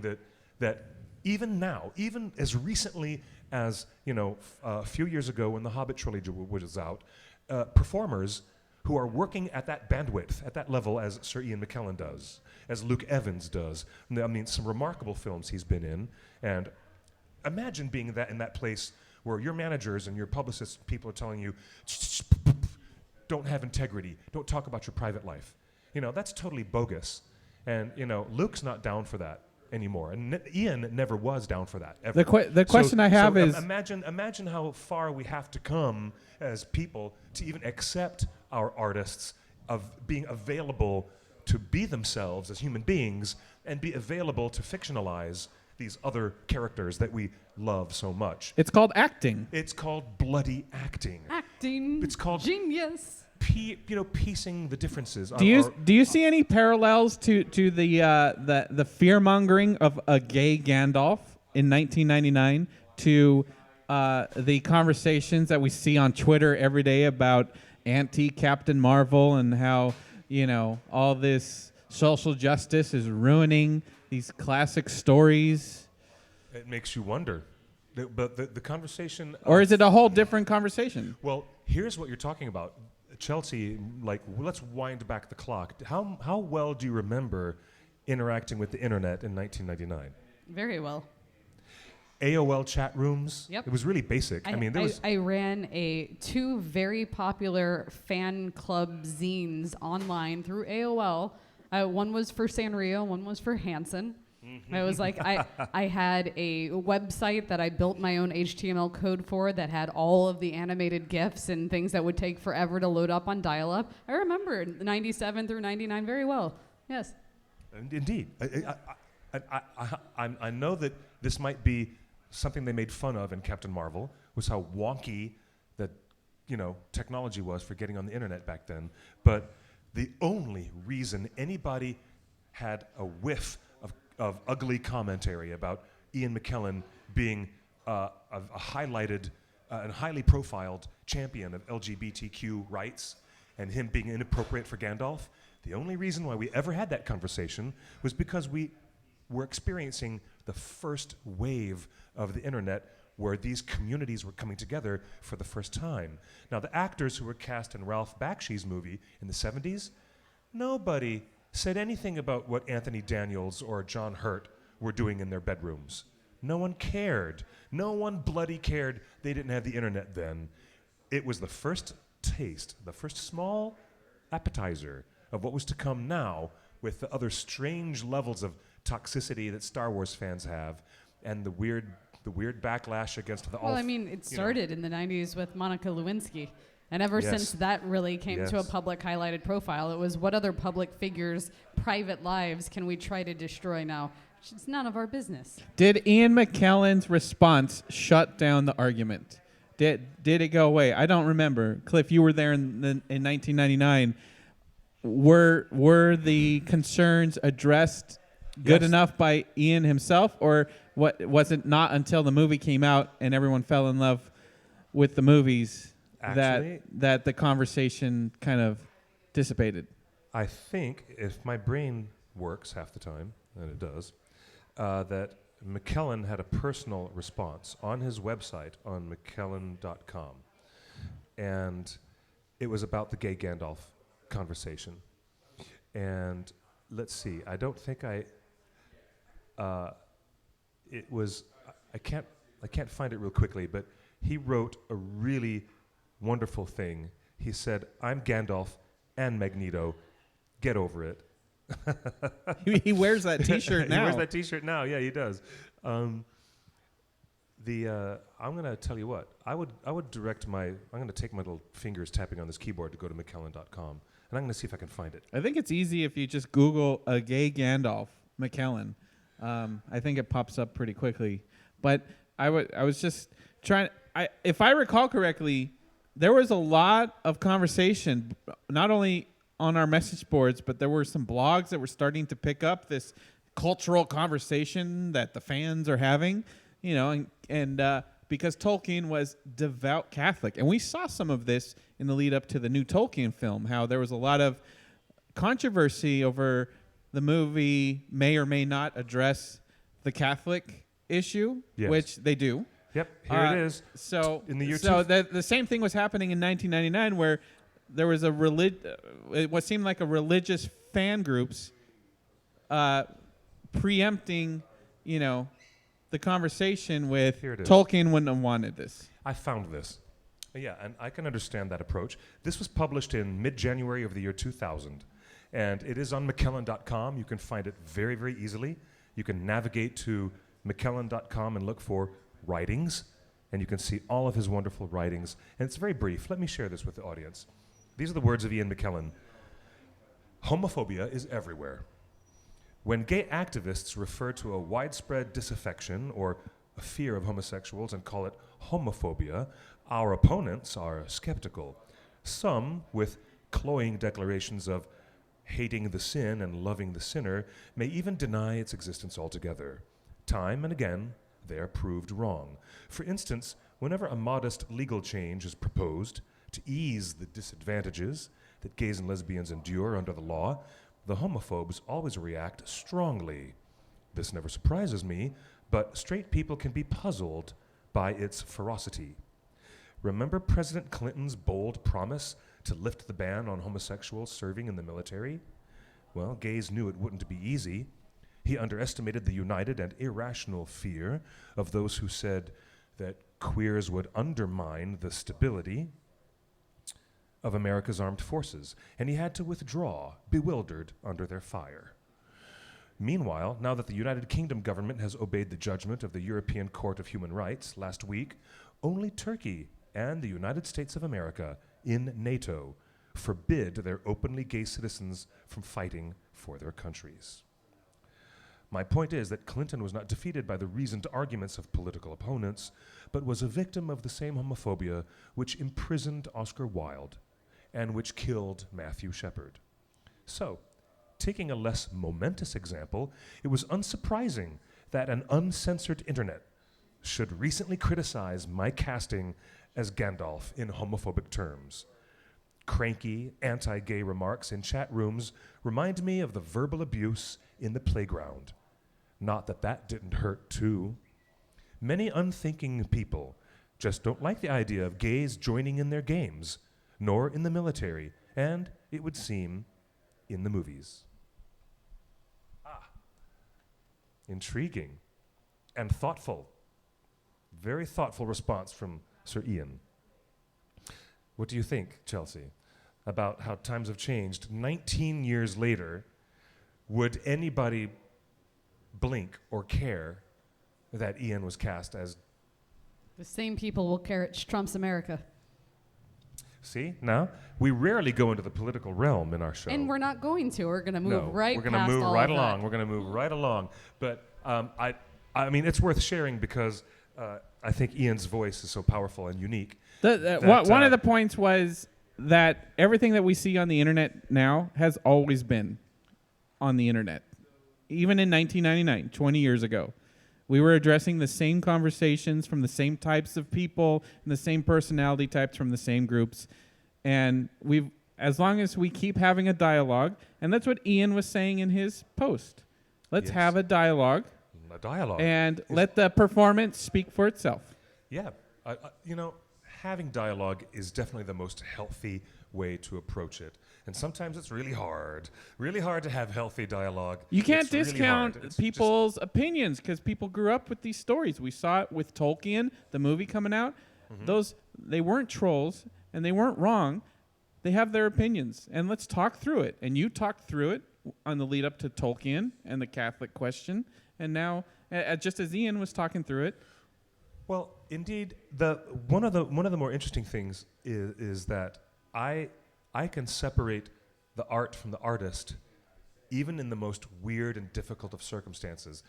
that even now, even as recently as, you know, a few years ago when the Hobbit trilogy was out, performers who are working at that bandwidth, at that level as Sir Ian McKellen does, as Luke Evans does. I mean, some remarkable films he's been in. And imagine being in that place where your managers and your publicists, people are telling you, don't have integrity, don't talk about your private life. You know, that's totally bogus. And, you know, Luke's not down for that anymore. And Ian never was down for that, ever. The question I have is... Imagine how far we have to come as people to even accept our artists of being available to be themselves as human beings and be available to fictionalize these other characters that we love so much. It's called acting. It's called bloody acting. Acting. It's called genius. Piecing the differences. Do you see any parallels to the fear mongering of a gay Gandalf in 1999 to the conversations that we see on Twitter every day about anti-Captain Marvel and how all this social justice is ruining these classic stories? It makes you wonder. But the conversation... Or is it a whole different conversation? Well, here's what you're talking about. Chelsea, let's wind back the clock. How well do you remember interacting with the internet in 1999? Very well. AOL chat rooms. Yep. It was really basic. I ran two very popular fan club zines online through AOL. One was for Sanrio, one was for Hanson. I was like, I had a website that I built my own HTML code for that had all of the animated GIFs and things that would take forever to load up on dial-up. I remember 97 through 99 very well. Yes. Indeed. I know that this might be something they made fun of in Captain Marvel, was how wonky that technology was for getting on the internet back then. But the only reason anybody had a whiff of ugly commentary about Ian McKellen being a highlighted and highly profiled champion of LGBTQ rights and him being inappropriate for Gandalf, the only reason why we ever had that conversation was because we were experiencing the first wave of the internet where these communities were coming together for the first time. Now, the actors who were cast in Ralph Bakshi's movie in the 70s, nobody said anything about what Anthony Daniels or John Hurt were doing in their bedrooms. No one cared. No one bloody cared. They didn't have the internet then. It was the first taste, the first small appetizer of what was to come now with the other strange levels of toxicity that Star Wars fans have and the weird backlash against the it started in the 90s with Monica Lewinsky. And ever since that really came to a public highlighted profile, it was what other public figures' private lives can we try to destroy now? It's none of our business. Did Ian McKellen's response shut down the argument? Did it go away? I don't remember. Cliff, you were there in 1999. Were the concerns addressed good enough by Ian himself, or what was it not until the movie came out and everyone fell in love with the movies that the conversation kind of dissipated? I think if my brain works half the time, and it does, that McKellen had a personal response on his website on McKellen.com. And it was about the gay Gandalf conversation. And let's see, I don't think I can't find it real quickly, but he wrote a really wonderful thing. He said, "I'm Gandalf and Magneto. Get over it." He wears that T-shirt now. He wears that T-shirt now. Yeah, he does. I'm gonna tell you what. I would direct I'm gonna take my little fingers tapping on this keyboard to go to McKellen.com, and I'm gonna see if I can find it. I think it's easy if you just Google a gay Gandalf McKellen. I think it pops up pretty quickly. But I was just trying. If I recall correctly, there was a lot of conversation, not only on our message boards, but there were some blogs that were starting to pick up this cultural conversation that the fans are having, and because Tolkien was devout Catholic. And we saw some of this in the lead up to the new Tolkien film, how there was a lot of controversy over the movie may or may not address the Catholic issue, which they do. Yep, here it is. So in the year the same thing was happening in 1999, where there was what seemed like a religious fan groups preempting, the conversation with Tolkien wouldn't have wanted this. I found this. Yeah, and I can understand that approach. This was published in mid-January of the year 2000, and it is on McKellen.com. You can find it very, very easily. You can navigate to McKellen.com and look for writings, and you can see all of his wonderful writings. And it's very brief. Let me share this with the audience. These are the words of Ian McKellen. "Homophobia is everywhere. When gay activists refer to a widespread disaffection or a fear of homosexuals and call it homophobia, our opponents are skeptical. Some, with cloying declarations of hating the sin and loving the sinner, may even deny its existence altogether. Time and again, they are proved wrong. For instance, whenever a modest legal change is proposed to ease the disadvantages that gays and lesbians endure under the law, the homophobes always react strongly. This never surprises me, but straight people can be puzzled by its ferocity. Remember President Clinton's bold promise to lift the ban on homosexuals serving in the military? Well, gays knew it wouldn't be easy. He underestimated the united and irrational fear of those who said that queers would undermine the stability of America's armed forces, and he had to withdraw, bewildered under their fire. Meanwhile, now that the United Kingdom government has obeyed the judgment of the European Court of Human Rights last week, only Turkey and the United States of America in NATO forbid their openly gay citizens from fighting for their countries. My point is that Clinton was not defeated by the reasoned arguments of political opponents, but was a victim of the same homophobia which imprisoned Oscar Wilde and which killed Matthew Shepard. So, taking a less momentous example, it was unsurprising that an uncensored internet should recently criticize my casting as Gandalf in homophobic terms. Cranky, anti-gay remarks in chat rooms remind me of the verbal abuse in the playground. Not that that didn't hurt too. Many unthinking people just don't like the idea of gays joining in their games, nor in the military, and, it would seem, in the movies. Intriguing and thoughtful. Very thoughtful response from Sir Ian. What do you think, Chelsea, about how times have changed? 19 years later, would anybody blink or care that Ian was cast as? The same people will care at Trump's America. See, now, we rarely go into the political realm in our show. And we're not going to. We're going to move No, right we're past going to move all right of along. that. We're going to move right along. But I mean, it's worth sharing because I think Ian's voice is so powerful and unique. One of the points was that everything that we see on the internet now has always been on the internet. Even in 1999, 20 years ago, we were addressing the same conversations from the same types of people and the same personality types from the same groups. And as long as we keep having a dialogue, and that's what Ian was saying in his post. Let's have a dialogue. A dialogue. And let the performance speak for itself. Yeah. You know, having dialogue is definitely the most healthy way to approach it. And sometimes it's really hard to have healthy dialogue. You can't It's really discount hard. It's people's opinions because people grew up with these stories. We saw it with Tolkien, the movie coming out. Mm-hmm. They weren't trolls and they weren't wrong. They have their opinions. And let's talk through it. And you talked through it on the lead up to Tolkien and the Catholic question. And now, just as Ian was talking through it. Well, indeed, one of the more interesting things is that I can separate the art from the artist, even in the most weird and difficult of circumstances.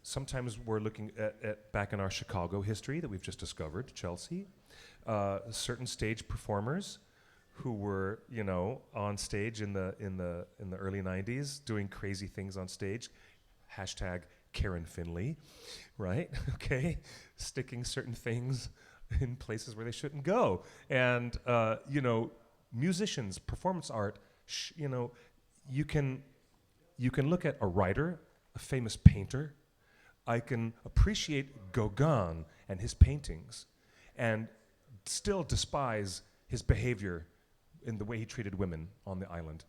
Sometimes we're looking at back in our Chicago history that we've just discovered, Chelsea, certain stage performers who were, on stage in the early 90s doing crazy things on stage. Hashtag Karen Finley, right? Okay, sticking certain things in places where they shouldn't go. And, musicians, performance art, you can look at a writer, a famous painter. I can appreciate Gauguin and his paintings and still despise his behavior in the way he treated women on the island,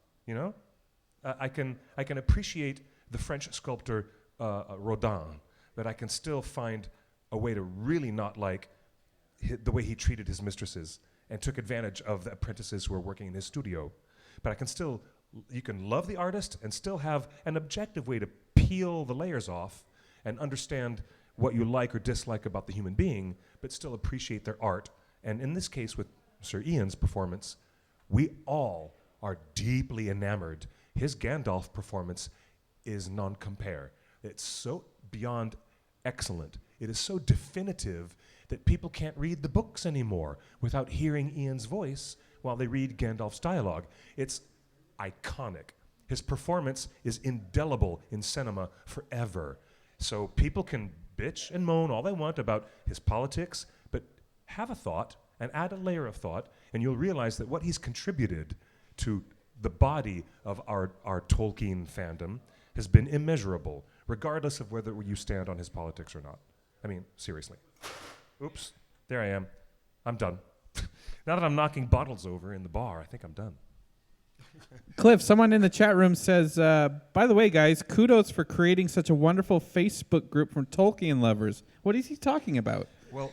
I can appreciate the French sculptor Rodin, but I can still find a way to really not like the way he treated his mistresses and took advantage of the apprentices who were working in his studio. But you can love the artist and still have an objective way to peel the layers off and understand what you like or dislike about the human being, but still appreciate their art. And in this case with Sir Ian's performance, we all are deeply enamored. his Gandalf performance is non-compare. It's so beyond excellent. It is so definitive that people can't read the books anymore without hearing Ian's voice while they read Gandalf's dialogue. It's iconic. His performance is indelible in cinema forever. So people can bitch and moan all they want about his politics, but have a thought and add a layer of thought, and you'll realize that what he's contributed to the body of our Tolkien fandom has been immeasurable, regardless of whether you stand on his politics or not. I mean, seriously. Oops, there I am. I'm done. Now that I'm knocking bottles over in the bar, I think I'm done. Cliff, someone in the chat room says, by the way, guys, kudos for creating such a wonderful Facebook group from Tolkien lovers. What is he talking about? Well,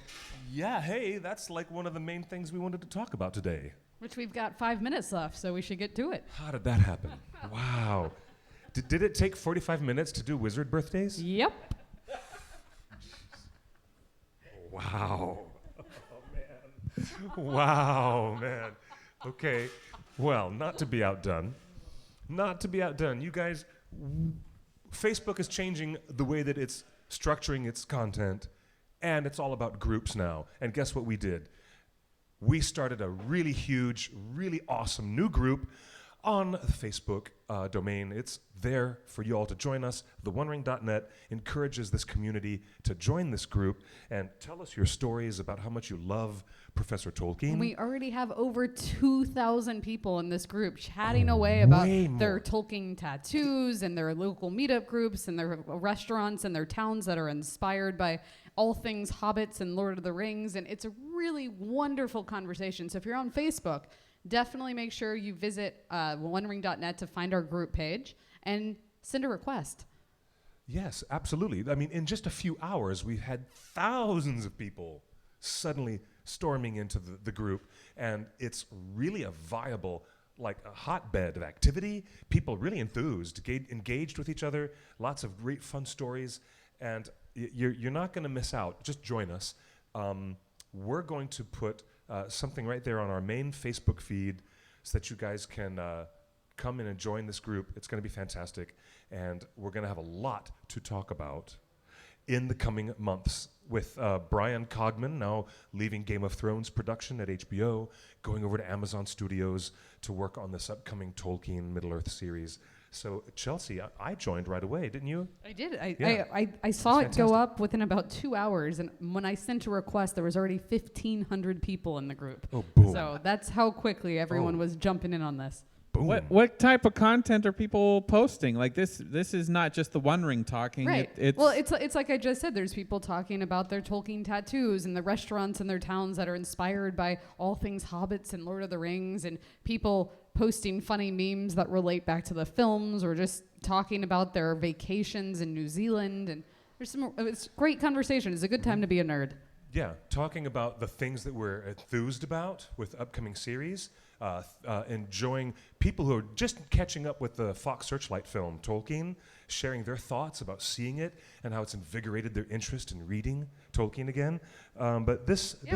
yeah, hey, that's like one of the main things we wanted to talk about today. Which we've got 5 minutes left, so we should get to it. How did that happen? Wow. Did it take 45 minutes to do wizard birthdays? Yep. Wow. Oh, man. Wow, man. Okay. Well, not to be outdone. You guys, Facebook is changing the way that it's structuring its content, and it's all about groups now. And guess what we did? We started a really huge, really awesome new group on the Facebook domain. It's there for you all to join us. TheOneRing.net encourages this community to join this group and tell us your stories about how much you love Professor Tolkien. And we already have over 2,000 people in this group chatting away about their Tolkien tattoos and their local meetup groups and their restaurants and their towns that are inspired by all things hobbits and Lord of the Rings. And it's a really wonderful conversation. So if you're on Facebook, definitely make sure you visit OneRing.net to find our group page and send a request. Yes, absolutely. I mean, in just a few hours, we had thousands of people suddenly storming into the group, and it's really a viable, like a hotbed of activity. People really enthused, engaged with each other, lots of great fun stories, and you're not going to miss out. Just join us. We're going to put something right there on our main Facebook feed so that you guys can come in and join this group. It's going to be fantastic, and we're going to have a lot to talk about in the coming months with Brian Cogman now leaving Game of Thrones production at HBO, going over to Amazon Studios to work on this upcoming Tolkien Middle-earth series. So, Chelsea, I joined right away, didn't you? I did. I saw it go up within about 2 hours, and when I sent a request, there was already 1,500 people in the group. Oh, boom. So that's how quickly everyone was jumping in on this. Boom. What type of content are people posting? Like this is not just the One Ring talking. Right. It's it's like I just said. There's people talking about their Tolkien tattoos and the restaurants in their towns that are inspired by all things hobbits and Lord of the Rings, and people posting funny memes that relate back to the films, or just talking about their vacations in New Zealand. And it's great conversation. It's a good time to be a nerd. Yeah, talking about the things that we're enthused about with upcoming series, enjoying people who are just catching up with the Fox Searchlight film, Tolkien, sharing their thoughts about seeing it and how it's invigorated their interest in reading Tolkien again. But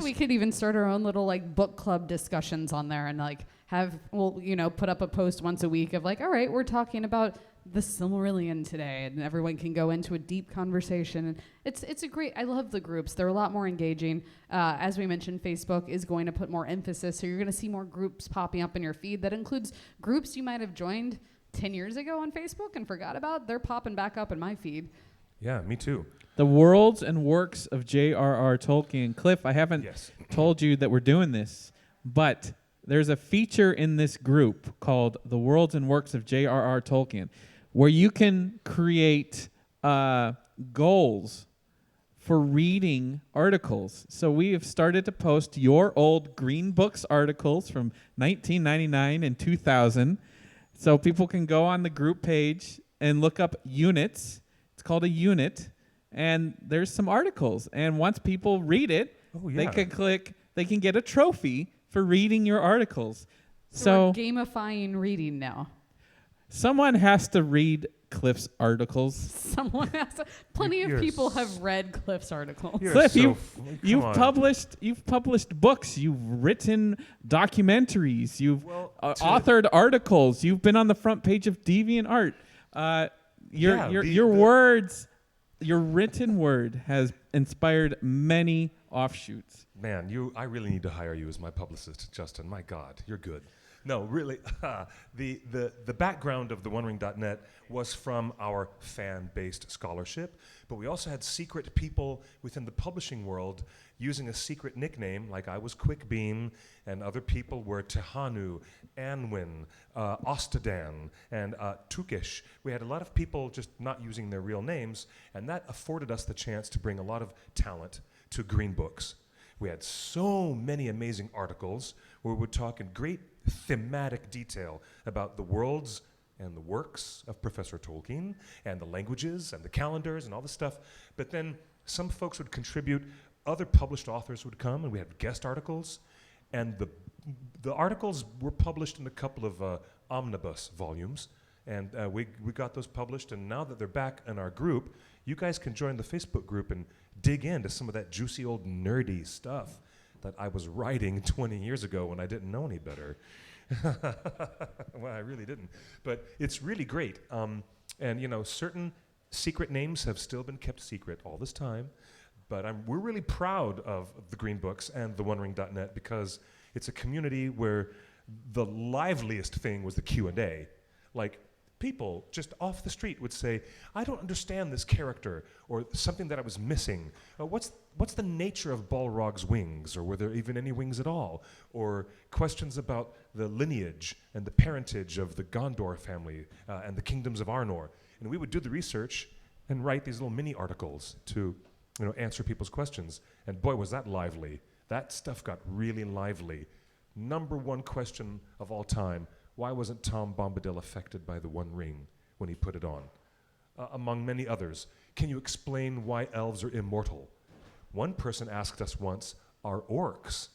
we could even start our own little like book club discussions on there, and like put up a post once a week of like, all right, we're talking about the Silmarillion today, and everyone can go into a deep conversation. And it's a great, I love the groups. They're a lot more engaging. As we mentioned, Facebook is going to put more emphasis, so you're going to see more groups popping up in your feed. That includes groups you might have joined 10 years ago on Facebook and forgot about. They're popping back up in my feed. Yeah, me too. The worlds and works of JRR Tolkien. Cliff, I haven't told you that we're doing this, but there's a feature in this group called The Worlds and Works of JRR Tolkien, where you can create goals for reading articles. So we have started to post your old Green Books articles from 1999 and 2000. So people can go on the group page and look up units. It's called a unit. And there's some articles. And once people read it, they can get a trophy for reading your articles. So we're gamifying reading now. Someone has to read Cliff's articles. Someone has. Plenty of people have read Cliff's articles. Cliff, Come you've on. published books, you've written documentaries, you've Well, authored articles, you've been on the front page of DeviantArt. Your words, your written word has inspired many offshoots. Man, I really need to hire you as my publicist, Justin. My God, you're good. No, really, the background of the OneRing.net was from our fan-based scholarship, but we also had secret people within the publishing world using a secret nickname, like I was Quickbeam, and other people were Tehanu, Anwin, Ostadan, and Tukish. We had a lot of people just not using their real names, and that afforded us the chance to bring a lot of talent to Green Books. We had so many amazing articles where we would talk in great thematic detail about the worlds and the works of Professor Tolkien and the languages and the calendars and all this stuff. But then some folks would contribute, other published authors would come, and we had guest articles. And the articles were published in a couple of omnibus volumes. And we got those published, and now that they're back in our group, you guys can join the Facebook group and dig into some of that juicy old nerdy stuff that I was writing 20 years ago when I didn't know any better. Well, I really didn't. But it's really great. And, certain secret names have still been kept secret all this time. But we're really proud of the Green Books and the OneRing.net because it's a community where the liveliest thing was the Q&A. Like, people just off the street would say, I don't understand this character, or something that I was missing. What's the nature of Balrog's wings, or were there even any wings at all? Or questions about the lineage and the parentage of the Gondor family and the kingdoms of Arnor. And we would do the research and write these little mini articles to answer people's questions. And boy, was that lively. That stuff got really lively. Number one question of all time: why wasn't Tom Bombadil affected by the One Ring when he put it on? Among many others. Can you explain why elves are immortal? One person asked us once, are orcs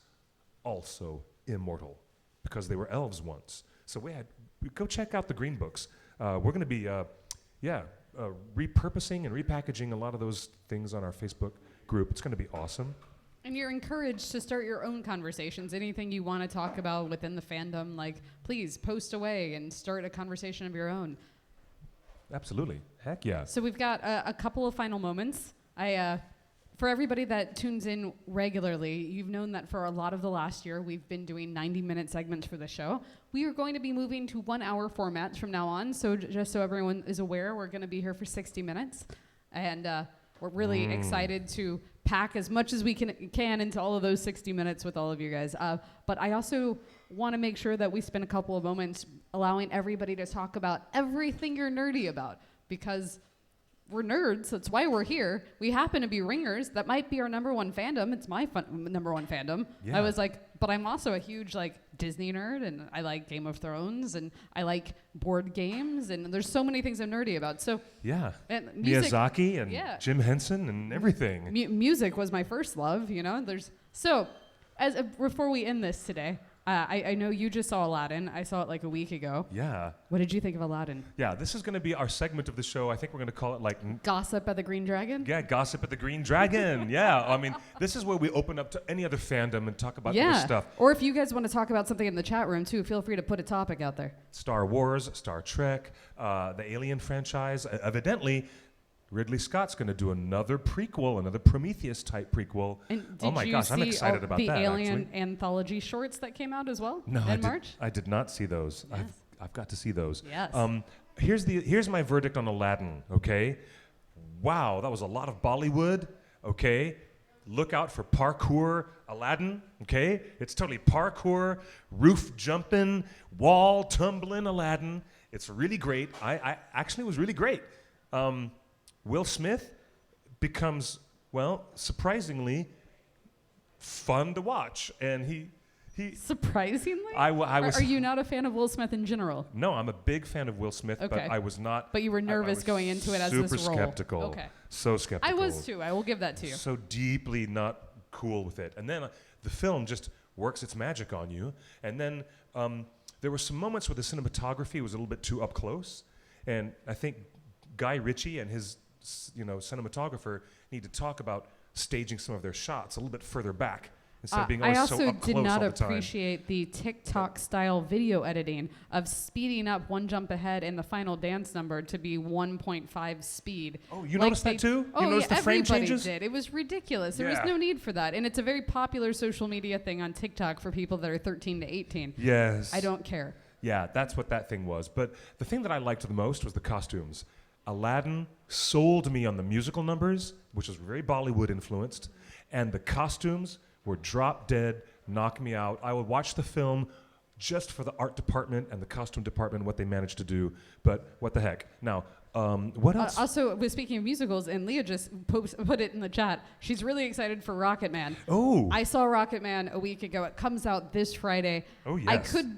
also immortal? Because they were elves once. So go check out the Green Books. We're going to be, repurposing and repackaging a lot of those things on our Facebook group. It's going to be awesome. And you're encouraged to start your own conversations. Anything you want to talk about within the fandom, please post away and start a conversation of your own. Absolutely. Heck yeah. So we've got a couple of final moments. For everybody that tunes in regularly, you've known that for a lot of the last year, we've been doing 90-minute segments for the show. We are going to be moving to 1-hour formats from now on. So just so everyone is aware, we're going to be here for 60 minutes. And we're really excited to pack as much as we can into all of those 60 minutes with all of you guys. But I also want to make sure that we spend a couple of moments allowing everybody to talk about everything you're nerdy about, because we're nerds. That's why we're here. We happen to be ringers. That might be our number one fandom. It's my number one fandom. Yeah. I was but I'm also a huge Disney nerd, and I like Game of Thrones, and I like board games, and there's so many things I'm nerdy about. So yeah, and music, Miyazaki and Jim Henson and everything. Music was my first love. Before we end this today, I know you just saw Aladdin. I saw it a week ago. Yeah. What did you think of Aladdin? Yeah, this is going to be our segment of the show. I think we're going to call it Gossip at the Green Dragon? Yeah, Gossip at the Green Dragon. Yeah, I mean, this is where we open up to any other fandom and talk about other stuff. Or if you guys want to talk about something in the chat room too, feel free to put a topic out there. Star Wars, Star Trek, the Alien franchise. Evidently, Ridley Scott's going to do another prequel, another Prometheus-type prequel. And oh my gosh, I'm excited about the that. Alien anthology shorts that came out as well in March? I did not see those. Yes. I've got to see those. Yes. Here's my verdict on Aladdin. Okay, wow, that was a lot of Bollywood. Okay, look out for parkour Aladdin. Okay, it's totally parkour, roof jumping, wall tumbling Aladdin. It's really great. I actually was really great. Will Smith becomes, surprisingly fun to watch, and he. Surprisingly? I was. Are you not a fan of Will Smith in general? No, I'm a big fan of Will Smith, but I was not. But you were nervous going into it as this role. Super skeptical. Okay. So skeptical. I was too. I will give that to you. So deeply not cool with it, and then the film just works its magic on you, and then there were some moments where the cinematography was a little bit too up close, and I think Guy Ritchie and his cinematographer need to talk about staging some of their shots a little bit further back instead of being I always so also up did close not all the time. appreciate the TikTok style video editing of speeding up one jump ahead in the final dance number to be 1.5 speed. Oh, you noticed that too? Oh, You noticed yeah, the frame everybody changes? did. It was ridiculous. There was Yeah. no need for that. And it's a very popular social media thing on TikTok for people that are 13 to 18. Yes. I don't care. Yeah, that's what that thing was. But the thing that I liked the most was the costumes. Aladdin sold me on the musical numbers, which was very Bollywood influenced, and the costumes were drop dead, knock me out. I would watch the film just for the art department and the costume department, what they managed to do. But what the heck? Now, what else? Also, with speaking of musicals, and Leah just put it in the chat, she's really excited for Rocket Man. Oh. I saw Rocket Man a week ago. It comes out this Friday. Oh, I yes. could,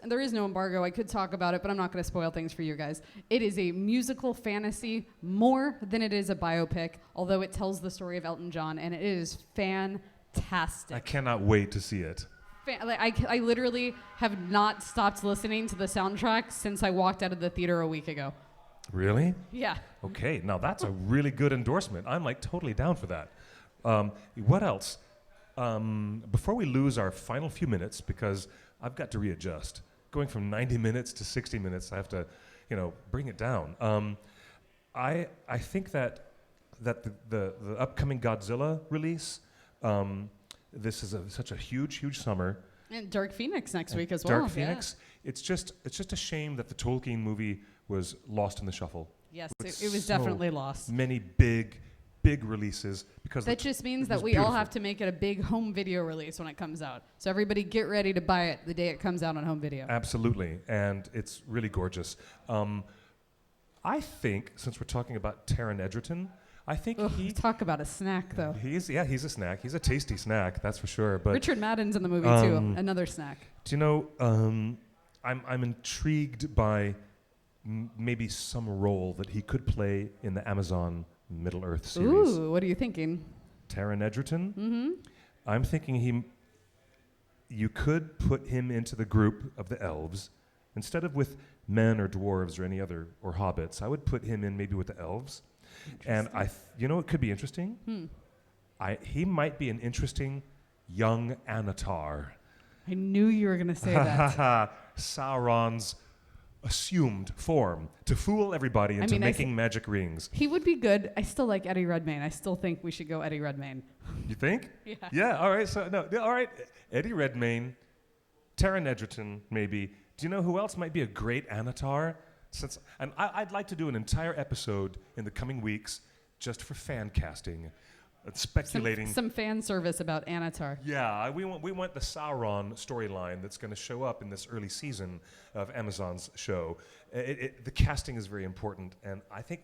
there is no embargo. I could talk about it, but I'm not going to spoil things for you guys. It is a musical fantasy more than it is a biopic, although it tells the story of Elton John, and it is fantastic. I cannot wait to see it. I literally have not stopped listening to the soundtrack since I walked out of the theater a week ago. Really? Yeah. Okay, now that's a really good endorsement. I'm like totally down for that. What else? Before we lose our final few minutes, because I've got to readjust. Going from 90 minutes to 60 minutes, I have to, bring it down. I think that the upcoming Godzilla release, this is such a huge summer. And Dark Phoenix next week as well. Dark Phoenix. It's just a shame that the Tolkien movie was lost in the shuffle. Yes, With it was so definitely lost. Many big releases because That just means it that was we all beautiful. have to make it a big home video release when it comes out. So everybody get ready to buy it the day it comes out on home video. Absolutely, and it's really gorgeous. I think, since we're talking about Taron Egerton, I think Ugh, talk about a snack, though. he's a snack. He's a tasty snack, that's for sure. But Richard Madden's in the movie, too. Another snack. do you know, I'm intrigued by maybe some role that he could play in the Amazon Middle-earth series. Ooh, what are you thinking? Taron Egerton? Mm-hmm. I'm thinking you could put him into the group of the elves. Instead of with men or dwarves or any other, or hobbits, I would put him in maybe with the elves. And it could be interesting. He might be an interesting young Anatar. I knew you were going to say that. Sauron's assumed form to fool everybody into making magic rings. He would be good. I still like Eddie Redmayne. I still think we should go Eddie Redmayne. You think? Yeah. Yeah, all right. All right. Eddie Redmayne, Taron Egerton, maybe. Do you know who else might be a great Anatar? I'd like to do an entire episode in the coming weeks just for fan casting, speculating. Some fan service about Anatar. Yeah, we want the Sauron storyline that's going to show up in this early season of Amazon's show. The casting is very important, and I think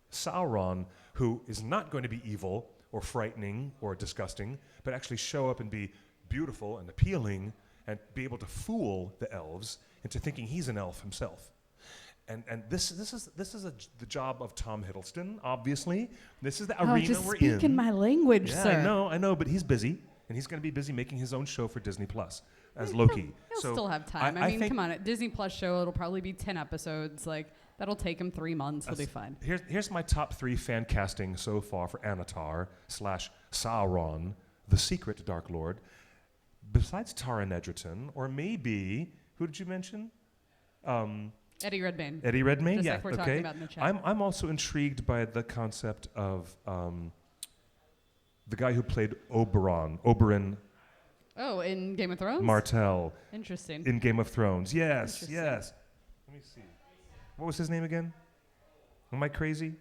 Sauron, who is not going to be evil or frightening or disgusting, but actually show up and be beautiful and appealing and be able to fool the elves into thinking he's an elf himself. And this is the job of Tom Hiddleston, obviously. This is the arena just we're in. speaking my language, Yeah, sir. I know, but he's busy, and he's going to be busy making his own show for Disney Plus as Loki. He'll So still have time. I mean, think come on. A Disney Plus show, it'll probably be 10 episodes. Like, that'll take him 3 months. He'll be fine. Here's my top 3 fan casting so far for Anatar / Sauron, the secret Dark Lord. Besides Taron Egerton, or maybe, who did you mention? Eddie Redmayne. Eddie Redmayne, Just yeah, like we're okay. talking about in the chat. I'm also intrigued by the concept of the guy who played Oberyn Oh, in Game of Thrones? Martell Interesting. in Game of Thrones. Yes, Interesting. yes. Let me see. What was his name again? Am I crazy?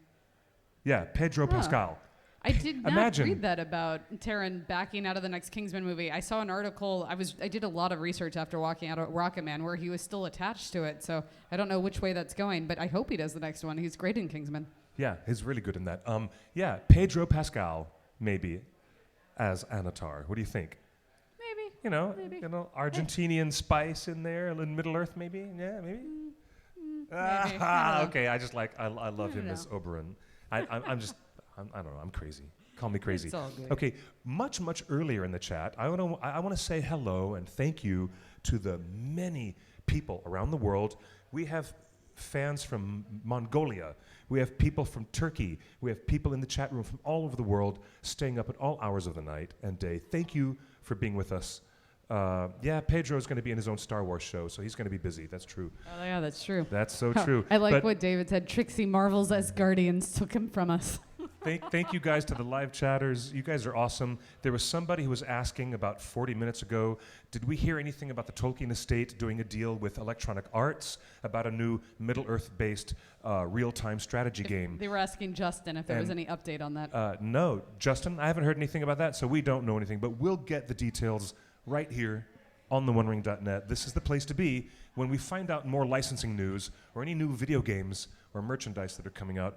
Yeah, Pedro Pascal. I did not Imagine. read that about Taron backing out of the next Kingsman movie. I saw an article. I did a lot of research after walking out of Rocket Man where he was still attached to it. So I don't know which way that's going, but I hope he does the next one. He's great in Kingsman. Yeah, he's really good in that. Yeah, Pedro Pascal maybe as Anatar. What do you think? Maybe. Maybe. Argentinian spice in there, in Middle Earth maybe. Yeah, maybe. Maybe. I don't know. Okay, I love him as Oberyn. I don't know. I'm crazy. Call me crazy. It's all good. Okay, much earlier in the chat, I want to say hello and thank you to the many people around the world. We have fans from Mongolia. We have people from Turkey. We have people in the chat room from all over the world staying up at all hours of the night and day. Thank you for being with us. Pedro's going to be in his own Star Wars show, so he's going to be busy. That's true. Oh, yeah, that's true. That's so true. I like But what David said. Trixie Marvel's as Guardians took him from us. thank you guys to the live chatters. You guys are awesome. There was somebody who was asking about 40 minutes ago, did we hear anything about the Tolkien estate doing a deal with Electronic Arts about a new Middle-earth-based real-time strategy game? They were asking Justin if there was any update on that. No, Justin, I haven't heard anything about that, so we don't know anything, but we'll get the details right here on theonering.net. This is the place to be when we find out more licensing news or any new video games or merchandise that are coming out.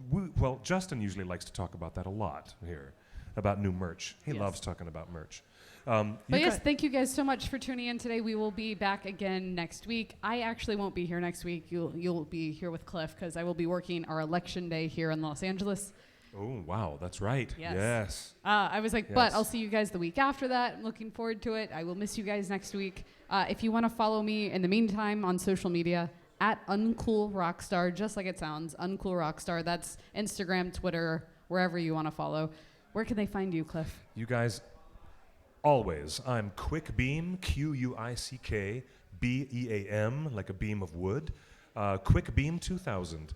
Well, Justin usually likes to talk about that a lot here, about new merch. He loves talking about merch. But yes, thank you guys so much for tuning in today. We will be back again next week. I actually won't be here next week. You'll be here with Cliff because I will be working our election day here in Los Angeles. Oh, wow, that's right. Yes. I was like, but I'll see you guys the week after that. I'm looking forward to it. I will miss you guys next week. If you want to follow me in the meantime on social media, at UncoolRockstar, just like it sounds, UncoolRockstar. That's Instagram, Twitter, wherever you want to follow. Where can they find you, Cliff? You guys, always, I'm QuickBeam, QUICKBEAM, like a beam of wood. QuickBeam 2000.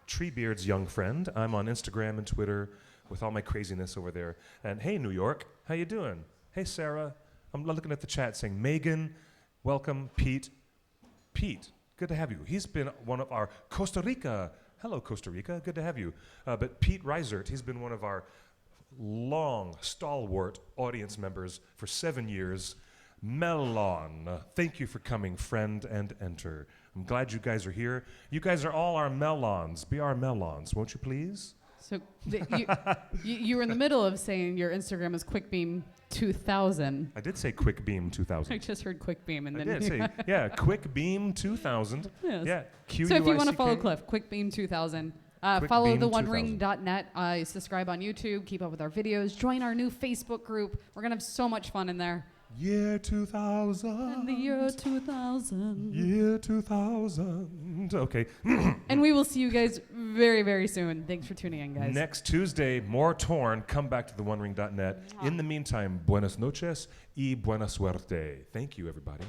Treebeard's young friend. I'm on Instagram and Twitter with all my craziness over there. And hey, New York, how you doing? Hey, Sarah. I'm looking at the chat saying, Megan, welcome. Pete, good to have you. He's been one of our Costa Rica. Hello, Costa Rica. Good to have you. But Pete Reisert, he's been one of our long, stalwart audience members for 7 years. Melon, thank you for coming, friend and enter. I'm glad you guys are here. You guys are all our melons. Be our melons, won't you please? So you were in the middle of saying your Instagram is QuickBeam2000. I did say QuickBeam 2000. I just heard QuickBeam and I then did say, QuickBeam 2000. Yes. Yeah, So if you want to follow QUICK. Cliff, QuickBeam2000. QuickBeam Follow 2000. theonering.net. Subscribe on YouTube. Keep up with our videos. Join our new Facebook group. We're going to have so much fun in there. Year 2000. In the year 2000. Year 2000. Okay. And we will see you guys very, very soon. Thanks for tuning in, guys. Next Tuesday, more Torn. Come back to theonering.net. In the meantime, buenas noches y buena suerte. Thank you, everybody.